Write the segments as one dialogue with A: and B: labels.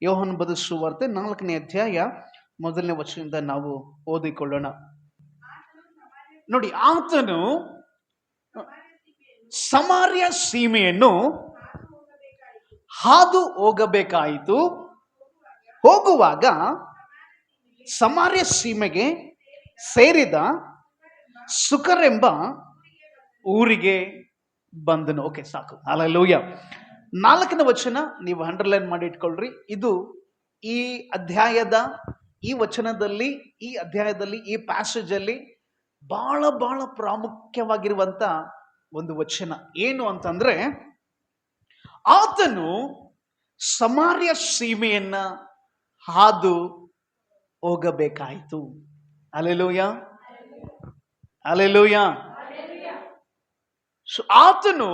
A: ಯೋಹನ ಬರೆದ ಸುವಾರ್ತೆ 4ನೇ ಅಧ್ಯಾಯ 1ನೇ ವಚನದಿಂದ ನಾವು ಓದಿಕೊಳ್ಳೋಣ. ನೋಡಿ, ಆತನು ಸಮಾರ್ಯ ಸೀಮೆಯನ್ನು ಹಾದು ಹೋಗಬೇಕಾಯಿತು. ಹೋಗುವಾಗ ಸಮಾರ್ಯ ಸೀಮೆಗೆ ಸೇರಿದ ಸುಕರೆಂಬ ಊರಿಗೆ ಬಂದನು. ಓಕೆ, ಸಾಕು. ಹಲ್ಲೆಲೂಯಾ. 4ನೇ ವಚನ ನೀವು ಅಂಡರ್ಲೈನ್ ಮಾಡಿ ಇಟ್ಕೊಳ್ರಿ. ಇದು ಈ ಅಧ್ಯಾಯದ ಈ ವಚನದಲ್ಲಿ, ಈ ಅಧ್ಯಾಯದಲ್ಲಿ, ಈ ಪ್ಯಾಸೇಜ್ ಅಲ್ಲಿ ಬಹಳ ಬಹಳ ಪ್ರಾಮುಖ್ಯವಾಗಿರುವಂತ ಒಂದು ವಚನ. ಏನು ಅಂತಂದ್ರೆ, ಆತನು ಸಮಾರ್ಯ ಸೀಮೆಯನ್ನ ಹಾದು ಹೋಗಬೇಕಾಯಿತು. Hallelujah, hallelujah. ಆತನು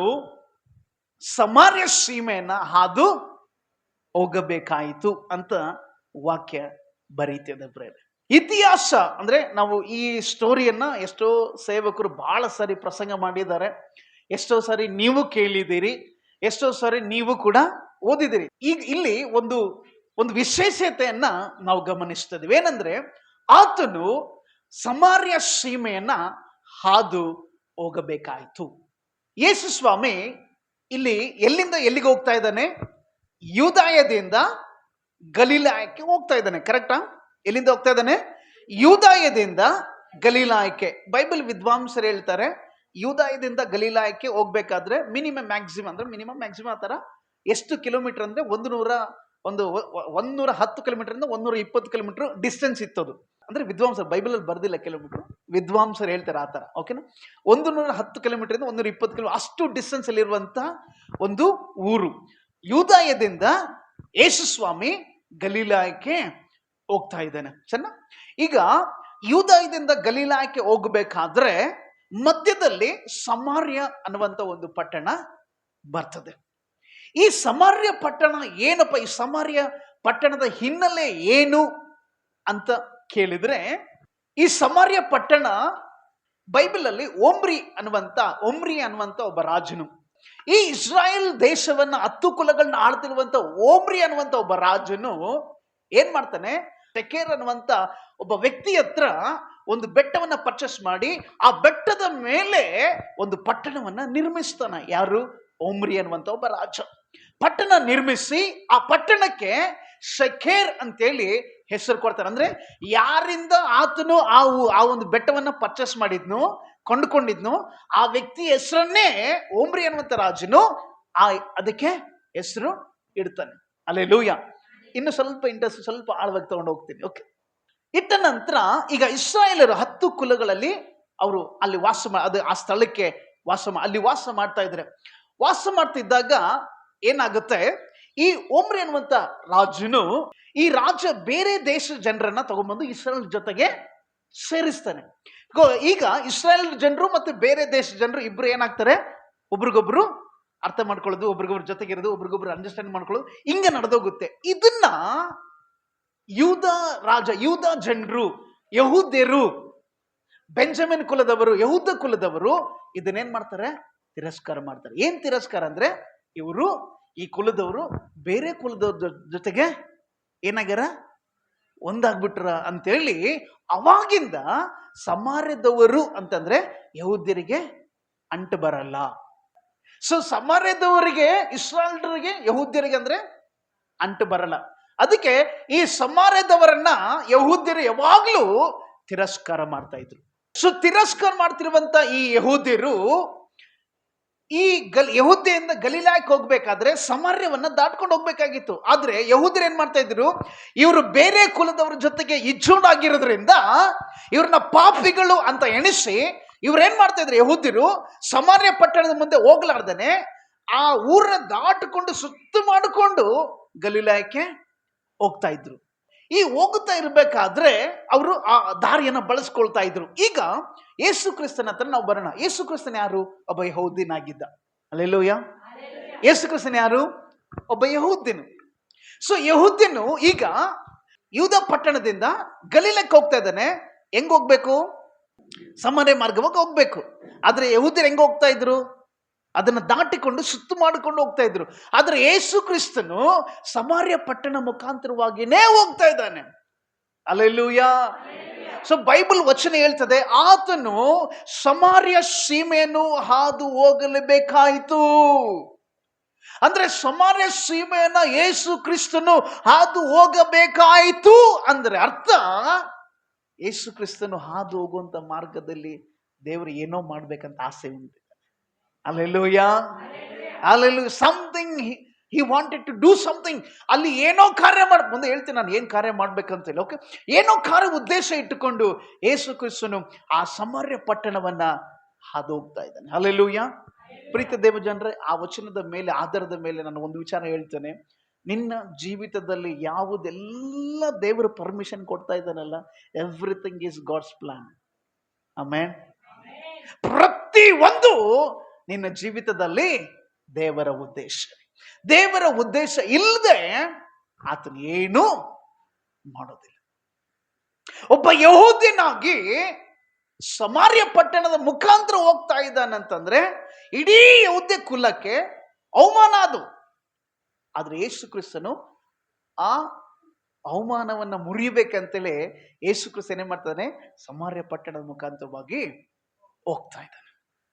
A: ಸಮಾರ್ಯ ಸೀಮೆಯನ್ನ ಹಾದು ಹೋಗಬೇಕಾಯಿತು ಅಂತ ವಾಕ್ಯ ಬರೀತಿದೆ ಬ್ರೇರೆ. ಇತಿಹಾಸ ಅಂದ್ರೆ, ನಾವು ಈ ಸ್ಟೋರಿಯನ್ನ ಎಷ್ಟೋ ಸೇವಕರು ಬಹಳ ಸಾರಿ ಪ್ರಸಂಗ ಮಾಡಿದ್ದಾರೆ, ಎಷ್ಟೋ ಸಾರಿ ನೀವು ಕೇಳಿದ್ದೀರಿ, ಎಷ್ಟೋ ಸಾರಿ ನೀವು ಕೂಡ ಓದಿದಿರಿ. ಈಗ ಇಲ್ಲಿ ಒಂದು ವಿಶೇಷತೆಯನ್ನ ನಾವು ಗಮನಿಸ್ತಿದ್ದೀವಿ. ಏನಂದ್ರೆ, ಆತನು ಸಮಾರ್ಯ ಸೀಮೆಯನ್ನ ಹಾದು ಹೋಗಬೇಕಾಯಿತು. ಯೇಸು ಸ್ವಾಮಿ ಇಲ್ಲಿ ಎಲ್ಲಿಂದ ಎಲ್ಲಿಗೆ ಹೋಗ್ತಾ ಇದ್ದಾನೆ? ಯೂದಾಯದಿಂದ ಗಲಿಲಾಯಕ್ಕೆ ಹೋಗ್ತಾ ಇದ್ದಾನೆ. ಕರೆಕ್ಟಾ? ಎಲ್ಲಿಂದ ಹೋಗ್ತಾ ಇದ್ದಾನೆ? ಯೂದಾಯದಿಂದ ಗಲಿಲಾಯಕ್ಕೆ. ಬೈಬಲ್ ವಿದ್ವಾಂಸರು ಹೇಳ್ತಾರೆ, ಯೂದಾಯದಿಂದ ಗಲಿಲಾಯಕ್ಕೆ ಹೋಗ್ಬೇಕಾದ್ರೆ ಮಿನಿಮಮ್ ಮ್ಯಾಕ್ಸಿಮಮ್ ಆ ತರ ಎಷ್ಟು ಕಿಲೋಮೀಟರ್ ಅಂದ್ರೆ 110 ಕಿಲೋಮೀಟರ್ ಇಂದ 120 ಕಿಲೋಮೀಟರ್ ಡಿಸ್ಟೆನ್ಸ್ ಇತ್ತದು. ಅಂದ್ರೆ ವಿದ್ವಾಂಸರು, ಬೈಬಲ್ ಅಲ್ಲಿ ಬರ್ದಿಲ್ಲ, ಕಿಲೋಮೀಟರ್ ವಿದ್ವಾಂಸರು ಹೇಳ್ತಾರೆ ಆ ತರ. ಓಕೆನಾ? 110 ಕಿಲೋಮೀಟರ್ ಇಂದ 120 ಕಿಲೋಮೀಟರ್ ಅಷ್ಟು ಡಿಸ್ಟೆನ್ಸ್ ಅಲ್ಲಿರುವಂತ ಒಂದು ಊರು. ಯೂದಾಯದಿಂದ ಯೇಸು ಸ್ವಾಮಿ ಗಲಿಲಾಯಕ್ಕೆ ಹೋಗ್ತಾ ಇದ್ದಾನೆ. ಸಣ್ಣ, ಈಗ ಯೂದಾಯದಿಂದ ಗಲಿಲಾಯಕ್ಕೆ ಹೋಗಬೇಕಾದ್ರೆ ಮಧ್ಯದಲ್ಲಿ ಸಮಾರ್ಯ ಅನ್ನುವಂತ ಒಂದು ಪಟ್ಟಣ ಬರ್ತದೆ. ಈ ಸಮಾರ್ಯ ಪಟ್ಟಣ ಏನಪ್ಪ? ಈ ಸಮಾರ್ಯ ಪಟ್ಟಣದ ಹಿನ್ನೆಲೆ ಏನು ಅಂತ ಕೇಳಿದ್ರೆ, ಈ ಸಮಾರ್ಯ ಪಟ್ಟಣ ಬೈಬಲ್ ಅಲ್ಲಿ ಒಮ್ರಿ ಅನ್ನುವಂತ ಒಬ್ಬ ರಾಜನು, ಈ ಇಸ್ರಾಯೇಲ್ ದೇಶವನ್ನ 10 ಕುಲಗಳನ್ನ ಆಳ್ತಿರುವಂತ ಒಮ್ರಿ ಅನ್ನುವಂತ ಒಬ್ಬ ರಾಜನು ಏನ್ ಮಾಡ್ತಾನೆ? ಶೆಕೆರ್ ಅನ್ನುವಂತ ಒಬ್ಬ ವ್ಯಕ್ತಿ ಹತ್ರ ಒಂದು ಬೆಟ್ಟವನ್ನ ಪರ್ಚೇಸ್ ಮಾಡಿ ಆ ಬೆಟ್ಟದ ಮೇಲೆ ಒಂದು ಪಟ್ಟಣವನ್ನ ನಿರ್ಮಿಸ್ತಾನೆ. ಯಾರು? ಒಮ್ರಿ ಅನ್ನುವಂತ ಒಬ್ಬ ರಾಜ ಪಟ್ಟಣ ನಿರ್ಮಿಸಿ ಆ ಪಟ್ಟಣಕ್ಕೆ ಶೆಕೆರ್ ಅಂತೇಳಿ ಹೆಸರು ಕೊಡ್ತಾನೆ. ಅಂದ್ರೆ ಯಾರಿಂದ ಆತನು ಆ ಒಂದು ಬೆಟ್ಟವನ್ನ ಪರ್ಚೇಸ್ ಮಾಡಿದ್ನು, ಕೊಂಡುಕೊಂಡಿದ್ನು, ಆ ವ್ಯಕ್ತಿ ಹೆಸರನ್ನೇ ಒಮ್ರಿ ಅನ್ನುವಂತ ರಾಜನು ಅದಕ್ಕೆ ಹೆಸರು ಇಡ್ತಾನೆ. ಹಲ್ಲೆಲೂಯಾ. ಇನ್ನು ಸ್ವಲ್ಪ ಆಳವಾಗಿ ತಗೊಂಡು ಹೋಗ್ತೀನಿ. ಓಕೆ, ಇಟ್ಟ ನಂತರ ಈಗ ಇಸ್ರಾಯೇಲರು 10 ಕುಲಗಳಲ್ಲಿ ಅವರು ಅಲ್ಲಿ ಆ ಸ್ಥಳಕ್ಕೆ ಅಲ್ಲಿ ವಾಸ ಮಾಡ್ತಾ ಇದ್ರೆ, ವಾಸ ಮಾಡ್ತಿದ್ದಾಗ ಏನಾಗುತ್ತೆ, ಈ ಒಮ್ರಿ ಅನ್ನುವಂತ ರಾಜನು, ಈ ರಾಜ ಬೇರೆ ದೇಶದ ಜನರನ್ನ ತಗೊಂಡ್ಬಂದು ಇಸ್ರಾಯೇಲ್ ಜೊತೆಗೆ ಸೇರಿಸ್ತಾನೆ. ಈಗ ಇಸ್ರಾಯೇಲ್ ಜನರು ಮತ್ತೆ ಬೇರೆ ದೇಶದ ಜನರು ಇಬ್ರು ಏನಾಗ್ತಾರೆ? ಒಬ್ರಿಗೊಬ್ರು ಅರ್ಥ ಮಾಡ್ಕೊಳ್ಳೋದು, ಒಬ್ರಿಗೊಬ್ರು ಜೊತೆಗಿರೋದು, ಒಬ್ರಿಗೊಬ್ರು ಅಂಡರ್ಸ್ಟ್ಯಾಂಡ್ ಮಾಡ್ಕೊಳ್ಳೋದು, ಹಿಂಗೆ ನಡೆದೋಗುತ್ತೆ. ಇದನ್ನ ಯೂದ ಜನರು, ಯಹೂದ್ಯರು, ಬೆಂಜಮಿನ್ ಕುಲದವರು, ಯಹೂದ ಕುಲದವರು ಇದನ್ನೇನ್ ಮಾಡ್ತಾರೆ? ತಿರಸ್ಕಾರ ಮಾಡ್ತಾರೆ. ಏನ್ ತಿರಸ್ಕಾರ ಅಂದ್ರೆ, ಇವರು ಈ ಕುಲದವರು ಬೇರೆ ಕುಲದವ್ರ ಜೊತೆಗೆ ಏನಾಗ್ಯಾರ? ಒಂದಾಗ್ಬಿಟ್ರ ಅಂತೇಳಿ ಅವಾಗಿಂದ ಸಮಾರ್ಯದವರು ಅಂತಂದ್ರೆ ಯಹೂದ್ಯರಿಗೆ ಅಂಟು ಬರಲ್ಲ. ಸೊ ಸಮಾರ್ಯದವರಿಗೆ, ಇಸ್ರಾಯೇಲ್ಯರಿಗೆ, ಯಹೂದ್ಯರಿಗೆ ಅಂದ್ರೆ ಅಂಟು ಬರಲ್ಲ. ಅದಕ್ಕೆ ಈ ಸಮಾರ್ಯದವರನ್ನ ಯಹೂದ್ಯರು ಯಾವಾಗ್ಲೂ ತಿರಸ್ಕಾರ ಮಾಡ್ತಾ ಇದ್ರು. ಸೊ ತಿರಸ್ಕಾರ ಮಾಡ್ತಿರುವಂತ ಈ ಯಹೂದ್ಯರು ಈ ಯಹೂದ್ಯದಿಂದ ಗಲಿಲಾಯಕ್ಕೆ ಹೋಗ್ಬೇಕಾದ್ರೆ ಸಮಾರ್ಯವನ್ನ ದಾಟ್ಕೊಂಡು ಹೋಗ್ಬೇಕಾಗಿತ್ತು. ಆದ್ರೆ ಯಹೂದ್ಯರು ಏನ್ ಮಾಡ್ತಾ ಇದ್ರು? ಇವರು ಬೇರೆ ಕುಲದವರ ಜೊತೆಗೆ ಇಜ್ಜೋಡಾಗಿರೋದ್ರಿಂದ ಇವ್ರನ್ನ ಪಾಪಿಗಳು ಅಂತ ಎಣಿಸಿ ಇವ್ರೇನ್ ಮಾಡ್ತಾ ಇದ್ರು? ಯಹೂದ್ಯರು ಸಮಾರ್ಯ ಪಟ್ಟಣದ ಮುಂದೆ ಹೋಗ್ಲಾರ್ದೇನೆ ಆ ಊರನ್ನ ದಾಟಿಕೊಂಡು ಸುತ್ತ ಮಾಡಿಕೊಂಡು ಗಲಿಲಾಯಕ್ಕೆ ಹೋಗ್ತಾ ಇದ್ರು. ಈ ಹೋಗುತ್ತಾ ಇರ್ಬೇಕಾದ್ರೆ ಅವರು ಆ ದಾರಿಯನ್ನ ಬಳಸ್ಕೊಳ್ತಾ ಇದ್ರು. ಈಗ ಯೇಸು ಕ್ರಿಸ್ತನ ಹತ್ರ ನಾವು ಬರೋಣ. ಯೇಸು ಕ್ರಿಸ್ತನ ಯಾರು? ಒಬ್ಬ ಯಹೂದ್ಯನಾಗಿದ್ದ. ಹಲ್ಲೆಲೂಯಾ. ಯೇಸು ಕ್ರಿಸ್ತನ ಯಾರು? ಒಬ್ಬ ಯಹೂದ್ಯನು. ಸೊ ಯಹೂದ್ಯನು ಈಗ ಯೂದ ಪಟ್ಟಣದಿಂದ ಗಲಿಲಕ್ಕೆ ಹೋಗ್ತಾ ಇದ್ದಾನೆ. ಹೆಂಗ್ ಹೋಗ್ಬೇಕು? ಸಮಾರ್ಯ ಮಾರ್ಗವಾಗಿ ಹೋಗ್ಬೇಕು. ಆದ್ರೆ ಯಹೂದ್ಯರು ಹೆಂಗ್ ಹೋಗ್ತಾ ಇದ್ರು? ಅದನ್ನು ದಾಟಿಕೊಂಡು ಸುತ್ತು ಮಾಡಿಕೊಂಡು ಹೋಗ್ತಾ ಇದ್ರು. ಆದ್ರೆ ಯೇಸು ಕ್ರಿಸ್ತನು ಸಮಾರ್ಯ ಪಟ್ಟಣ ಮುಖಾಂತರವಾಗಿಯೇ ಹೋಗ್ತಾ ಇದ್ದಾನೆ. ಹಲ್ಲೆಲೂಯಾ. ಸೊ ಬೈಬಲ್ ವಚನ ಹೇಳ್ತದೆ, ಆತನು ಸಮಾರ್ಯ ಸೀಮೆಯನ್ನು ಹಾದು ಹೋಗಲೇಬೇಕಾಯಿತು. ಅಂದ್ರೆ ಸಮಾರ್ಯ ಸೀಮೆಯನ್ನ ಯೇಸು ಕ್ರಿಸ್ತನು ಹಾದು ಹೋಗಬೇಕಾಯಿತು ಅಂದ್ರೆ ಅರ್ಥ, ಯೇಸು ಕ್ರಿಸ್ತನು ಹಾದು ಹೋಗುವಂತ ಮಾರ್ಗದಲ್ಲಿ ದೇವರು ಏನೋ ಮಾಡ್ಬೇಕಂತ ಆಸೆ ಉಂಟು. Hallelujah, hallelujah. Something he wanted to do something. ಅಲ್ಲಿ ಏನೋ ಕಾರ್ಯ ಮುಂದೆ ಹೇಳ್ತೀನಿ ನಾನು ಏನ್ ಕಾರ್ಯ ಮಾಡ್ಬೇಕಂತ ಹೇಳಿ. ಓಕೆ, ಏನೋ ಕಾರ್ಯ ಉದ್ದೇಶ ಇಟ್ಟುಕೊಂಡು ಯೇಸು ಕ್ರಿಸ್ತನು ಆ ಸಮಾರ್ಯ ಪಟ್ಟಣವನ್ನ ಹಾದು ಹೋಗ್ತಾ ಇದ್ದಾನೆ. ಹಲ್ಲೆಲೂಯಾ. ಪ್ರೀತಿ ದೇವ ಜನರೇ, ಆ ವಚನದ ಮೇಲೆ ಆಧಾರದ ಮೇಲೆ ನಾನು ಒಂದು ವಿಚಾರ ಹೇಳ್ತೇನೆ. ನಿನ್ನ ಜೀವಿತದಲ್ಲಿ ಯಾವುದೆಲ್ಲ ದೇವರು ಪರ್ಮಿಷನ್ ಕೊಡ್ತಾ ಇದ್ದಾನಲ್ಲ, everything is God's plan. Amen. ಪ್ರತಿ ಒಂದು ನಿನ್ನ ಜೀವಿತದಲ್ಲಿ ದೇವರ ಉದ್ದೇಶ. ದೇವರ ಉದ್ದೇಶ ಇಲ್ಲದೆ ಆತನು ಏನು ಮಾಡೋದಿಲ್ಲ. ಒಬ್ಬ ಯಹೂದ್ಯನಾಗಿ ಸಮಾರ್ಯ ಪಟ್ಟಣದ ಮುಖಾಂತರ ಹೋಗ್ತಾ ಇದ್ದಾನಂತಂದ್ರೆ ಇಡೀ ಯಹೂದ್ಯ ಕುಲಕ್ಕೆ ಅವಮಾನ ಅದು. ಆದ್ರೆ ಯೇಸು ಕ್ರಿಸ್ತನು ಆ ಅವಮಾನವನ್ನ ಮುರಿಬೇಕಂತಲೇ ಯೇಸು ಕ್ರಿಸ್ತ ಏನೇ ಮಾಡ್ತಾನೆ, ಸಮಾರ್ಯ ಪಟ್ಟಣದ ಮುಖಾಂತರವಾಗಿ ಹೋಗ್ತಾ ಇದ್ದಾನೆ.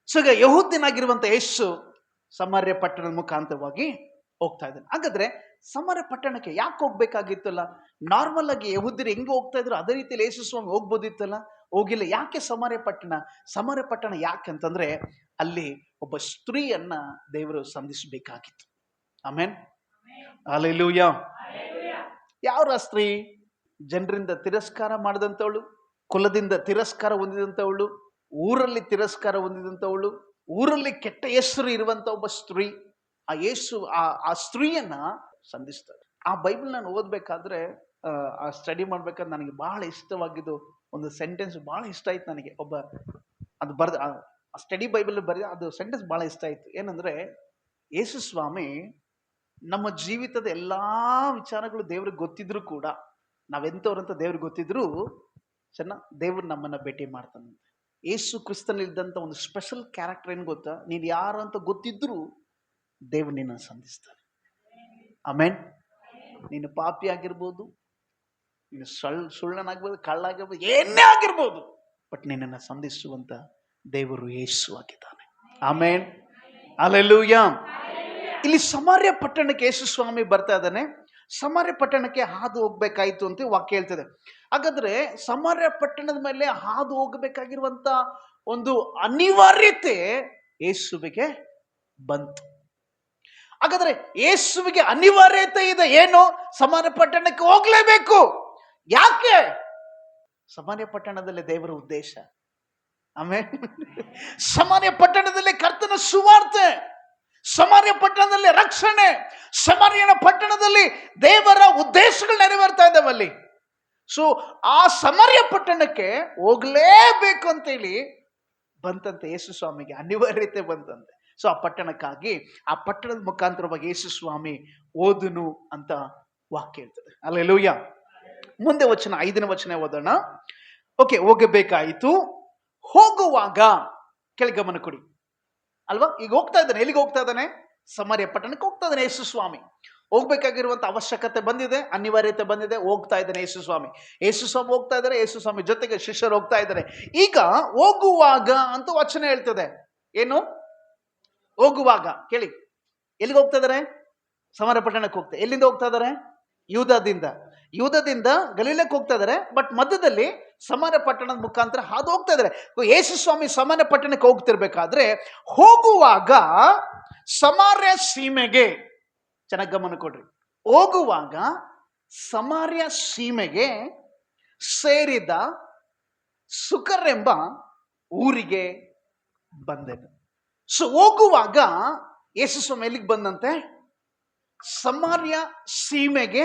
A: ಸೊ ಈಗ ಯಹೂದ್ಯನಾಗಿರುವಂತ ಯೇಸು ಸಮಾರ್ಯ ಪಟ್ಟಣದ ಮುಖಾಂತರವಾಗಿ ಹೋಗ್ತಾ ಇದ್ದಾನೆ. ಹಾಗಾದ್ರೆ ಸಮಾರ್ಯ ಪಟ್ಟಣಕ್ಕೆ ಯಾಕೆ ಹೋಗ್ಬೇಕಾಗಿತ್ತಲ್ಲ? ನಾರ್ಮಲ್ ಆಗಿ ಯಹೂದ್ಯರು ಹೆಂಗೆ ಹೋಗ್ತಾ ಇದ್ರು ಅದೇ ರೀತಿಯಲ್ಲಿ ಯೇಸು ಸ್ವಾಮಿ ಹೋಗ್ಬೋದಿತ್ತಲ್ಲ, ಹೋಗಿಲ್ಲ. ಯಾಕೆ ಸಮಾರ್ಯ ಪಟ್ಟಣ? ಸಮಾರ್ಯ ಪಟ್ಟಣ ಯಾಕಂತಂದ್ರೆ ಅಲ್ಲಿ ಒಬ್ಬ ಸ್ತ್ರೀಯನ್ನ ದೇವರು ಸಂಧಿಸಬೇಕಾಗಿತ್ತು. Amen, hallelujah. ಯಾವ ಸ್ತ್ರೀ? ಜನರಿಂದ ತಿರಸ್ಕಾರ ಮಾಡಿದಂಥವಳು, ಕುಲದಿಂದ ತಿರಸ್ಕಾರ ಹೊಂದಿದಂಥವಳು, ಊರಲ್ಲಿ ತಿರಸ್ಕಾರ ಹೊಂದಿದಂಥವಳು, ಊರಲ್ಲಿ ಕೆಟ್ಟ ಹೆಸರು ಇರುವಂತ ಒಬ್ಬ ಸ್ತ್ರೀ. ಆ ಯೇಸು ಆ ಸ್ತ್ರೀಯನ್ನ ಸಂಧಿಸ್ತಾರೆ. ಆ ಬೈಬಲ್ ನಾನು ಓದ್ಬೇಕಾದ್ರೆ, ಆ ಸ್ಟಡಿ ಮಾಡ್ಬೇಕಾದ್ರೆ ನನಗೆ ಬಹಳ ಇಷ್ಟವಾಗಿದ್ದು ಒಂದು ಸೆಂಟೆನ್ಸ್ ಬಹಳ ಇಷ್ಟ ಆಯ್ತು ನನಗೆ. ಒಬ್ಬ ಅದು ಬರ್ದ ಆ ಸ್ಟಡಿ ಬೈಬಲ್ ಬರೆದ ಅದು ಸೆಂಟೆನ್ಸ್ ಬಹಳ ಇಷ್ಟ ಆಯ್ತು. ಏನಂದ್ರೆ, ಯೇಸು ಸ್ವಾಮಿ ನಮ್ಮ ಜೀವಿತದ ಎಲ್ಲಾ ವಿಚಾರಗಳು ದೇವ್ರಿಗೆ ಗೊತ್ತಿದ್ರು ಕೂಡ, ನಾವೆಂಥವ್ರಂತ ದೇವ್ರಿಗೆ ಗೊತ್ತಿದ್ರು ದೇವ್ರು ನಮ್ಮನ್ನ ಭೇಟಿ ಮಾಡ್ತಾನಂತೆ. ಯೇಸು ಕ್ರಿಸ್ತನಲ್ಲಿದ್ದಂಥ ಒಂದು ಸ್ಪೆಷಲ್ ಕ್ಯಾರೆಕ್ಟರ್ ಏನು ಗೊತ್ತಾ? ನೀನು ಯಾರು ಅಂತ ಗೊತ್ತಿದ್ರು ದೇವ್ರು ನಿನ್ನ ಸಂಧಿಸ್ತಾನೆ. ಆಮೆನ್. ನೀನು ಪಾಪಿ ಆಗಿರ್ಬೋದು, ನೀನು ಸುಳ್ಳನಾಗಿರ್ಬೋದು, ಕಳ್ಳಾಗಿರ್ಬೋದು, ಏನೇ ಆಗಿರ್ಬೋದು, ಬಟ್ ನಿನ್ನನ್ನು ಸಂಧಿಸುವಂತ ದೇವರು ಯೇಸು ಆಗಿದ್ದಾನೆ. Amen, hallelujah. ಇಲ್ಲಿ ಸಮಾರ್ಯ ಪಟ್ಟಣಕ್ಕೆ ಯೇಸು ಸ್ವಾಮಿ ಬರ್ತಾ ಇದ್ದಾನೆ. ಸಮಾರ್ಯ ಪಟ್ಟಣಕ್ಕೆ ಹಾದು ಹೋಗ್ಬೇಕಾಯ್ತು ಅಂತ ವಾಕ್ಯ ಹೇಳ್ತದೆ. ಹಾಗಾದ್ರೆ ಸಮಾರ್ಯ ಪಟ್ಟಣದ ಮೇಲೆ ಹಾದು ಹೋಗಬೇಕಾಗಿರುವಂತ ಒಂದು ಅನಿವಾರ್ಯತೆ ಯೇಸುವಿಗೆ ಬಂತು. ಹಾಗಾದ್ರೆ ಯೇಸುವಿಗೆ ಅನಿವಾರ್ಯತೆ ಇದೆ, ಏನು? ಸಮಾರ್ಯ ಪಟ್ಟಣಕ್ಕೆ ಹೋಗ್ಲೇಬೇಕು. ಯಾಕೆ? ಸಮಾರ್ಯ ಪಟ್ಟಣದಲ್ಲಿ ದೇವರ ಉದ್ದೇಶ. ಆಮೇಲೆ ಸಮಾರ್ಯ ಪಟ್ಟಣದಲ್ಲಿ ಕರ್ತನ ಸುವಾರ್ತೆ, ಸಮಾರ್ಯ ಪಟ್ಟಣದಲ್ಲಿ ರಕ್ಷಣೆ, ಸಮಾರ್ಯನ ಪಟ್ಟಣದಲ್ಲಿ ದೇವರ ಉದ್ದೇಶಗಳು ನೆರವೇರ್ತಾ ಇದ್ದಾವಲ್ಲಿ. ಸೊ ಆ ಸಮಾರ್ಯ ಪಟ್ಟಣಕ್ಕೆ ಹೋಗ್ಲೇಬೇಕು ಅಂತೇಳಿ ಬಂತಂತೆ ಯೇಸು ಸ್ವಾಮಿಗೆ, ಅನಿವಾರ್ಯತೆ ಬಂತಂತೆ. ಸೊ ಆ ಪಟ್ಟಣಕ್ಕಾಗಿ ಆ ಪಟ್ಟಣದ ಮುಖಾಂತರವಾಗಿ ಯೇಸು ಸ್ವಾಮಿ ಓದುನು ಅಂತ ವಾಕ್ಯ ಹೇಳ್ತದೆ. ಹಲ್ಲೆಲೂಯಾ. ಮುಂದೆ ವಚನ 5ನೇ ವಚನ ಓದೋಣ. ಓಕೆ, ಹೋಗಬೇಕಾಯಿತು. ಹೋಗುವಾಗ ಕೆಳಗೆ ಗಮನ ಕೊಡಿ ಅಲ್ವಾ. ಈಗ ಹೋಗ್ತಾ ಇದ್ದಾನೆ, ಎಲ್ಲಿಗೆ ಹೋಗ್ತಾ ಇದ್ದಾನೆ? ಸಮಾರ್ಯ ಪಟ್ಟಣಕ್ಕೆ ಹೋಗ್ತಾ ಇದ್ದಾನೆ ಯೇಸು ಸ್ವಾಮಿ. ಹೋಗ್ಬೇಕಾಗಿರುವಂತ ಅವಶ್ಯಕತೆ ಬಂದಿದೆ, ಅನಿವಾರ್ಯತೆ ಬಂದಿದೆ, ಹೋಗ್ತಾ ಇದ್ದಾನೆ ಯೇಸು ಸ್ವಾಮಿ. ಯೇಸು ಸ್ವಾಮಿ ಹೋಗ್ತಾ ಇದ್ದಾರೆ, ಯೇಸು ಸ್ವಾಮಿ ಜೊತೆಗೆ ಶಿಷ್ಯರು ಹೋಗ್ತಾ ಇದ್ದಾರೆ. ಈಗ ಹೋಗುವಾಗ ಅಂತ ವಚನ ಹೇಳ್ತದೆ. ಏನು ಹೋಗುವಾಗ? ಕೇಳಿ, ಎಲ್ಲಿಗೆ ಹೋಗ್ತಾ ಇದ್ದಾರೆ? ಸಮಾರ್ಯ ಪಟ್ಟಣಕ್ಕೆ ಹೋಗ್ತಾರೆ. ಎಲ್ಲಿಂದ ಹೋಗ್ತಾ ಇದ್ದಾರೆ? ಯೂದದಿಂದ ಗಲೀಲಕ್ಕೆ ಹೋಗ್ತಾ ಇದ್ದಾರೆ. ಬಟ್ ಮಧ್ಯದಲ್ಲಿ ಸಮಾರ್ಯ ಪಟ್ಟಣದ ಮುಖಾಂತರ ಹಾದು ಹೋಗ್ತಾ ಇದ್ದಾರೆ. ಯೇಸು ಸ್ವಾಮಿ ಸಮಾರ್ಯ ಪಟ್ಟಣಕ್ಕೆ ಹೋಗ್ತಿರ್ಬೇಕಾದ್ರೆ ಹೋಗುವಾಗ ಸಮಾರ್ಯ ಸೀಮೆಗೆ, ಚೆನ್ನಾಗಿ ಗಮನ ಕೊಡ್ರಿ, ಹೋಗುವಾಗ ಸಮಾರ್ಯ ಸೀಮೆಗೆ ಸೇರಿದ ಸುಕರ್ ಎಂಬ ಊರಿಗೆ ಬಂದೆನು. ಸೊ ಹೋಗುವಾಗ ಯೇಸು ಸ್ವಾಮಿ ಎಲ್ಲಿಗೆ ಬಂದಂತೆ? ಸಮಾರ್ಯ ಸೀಮೆಗೆ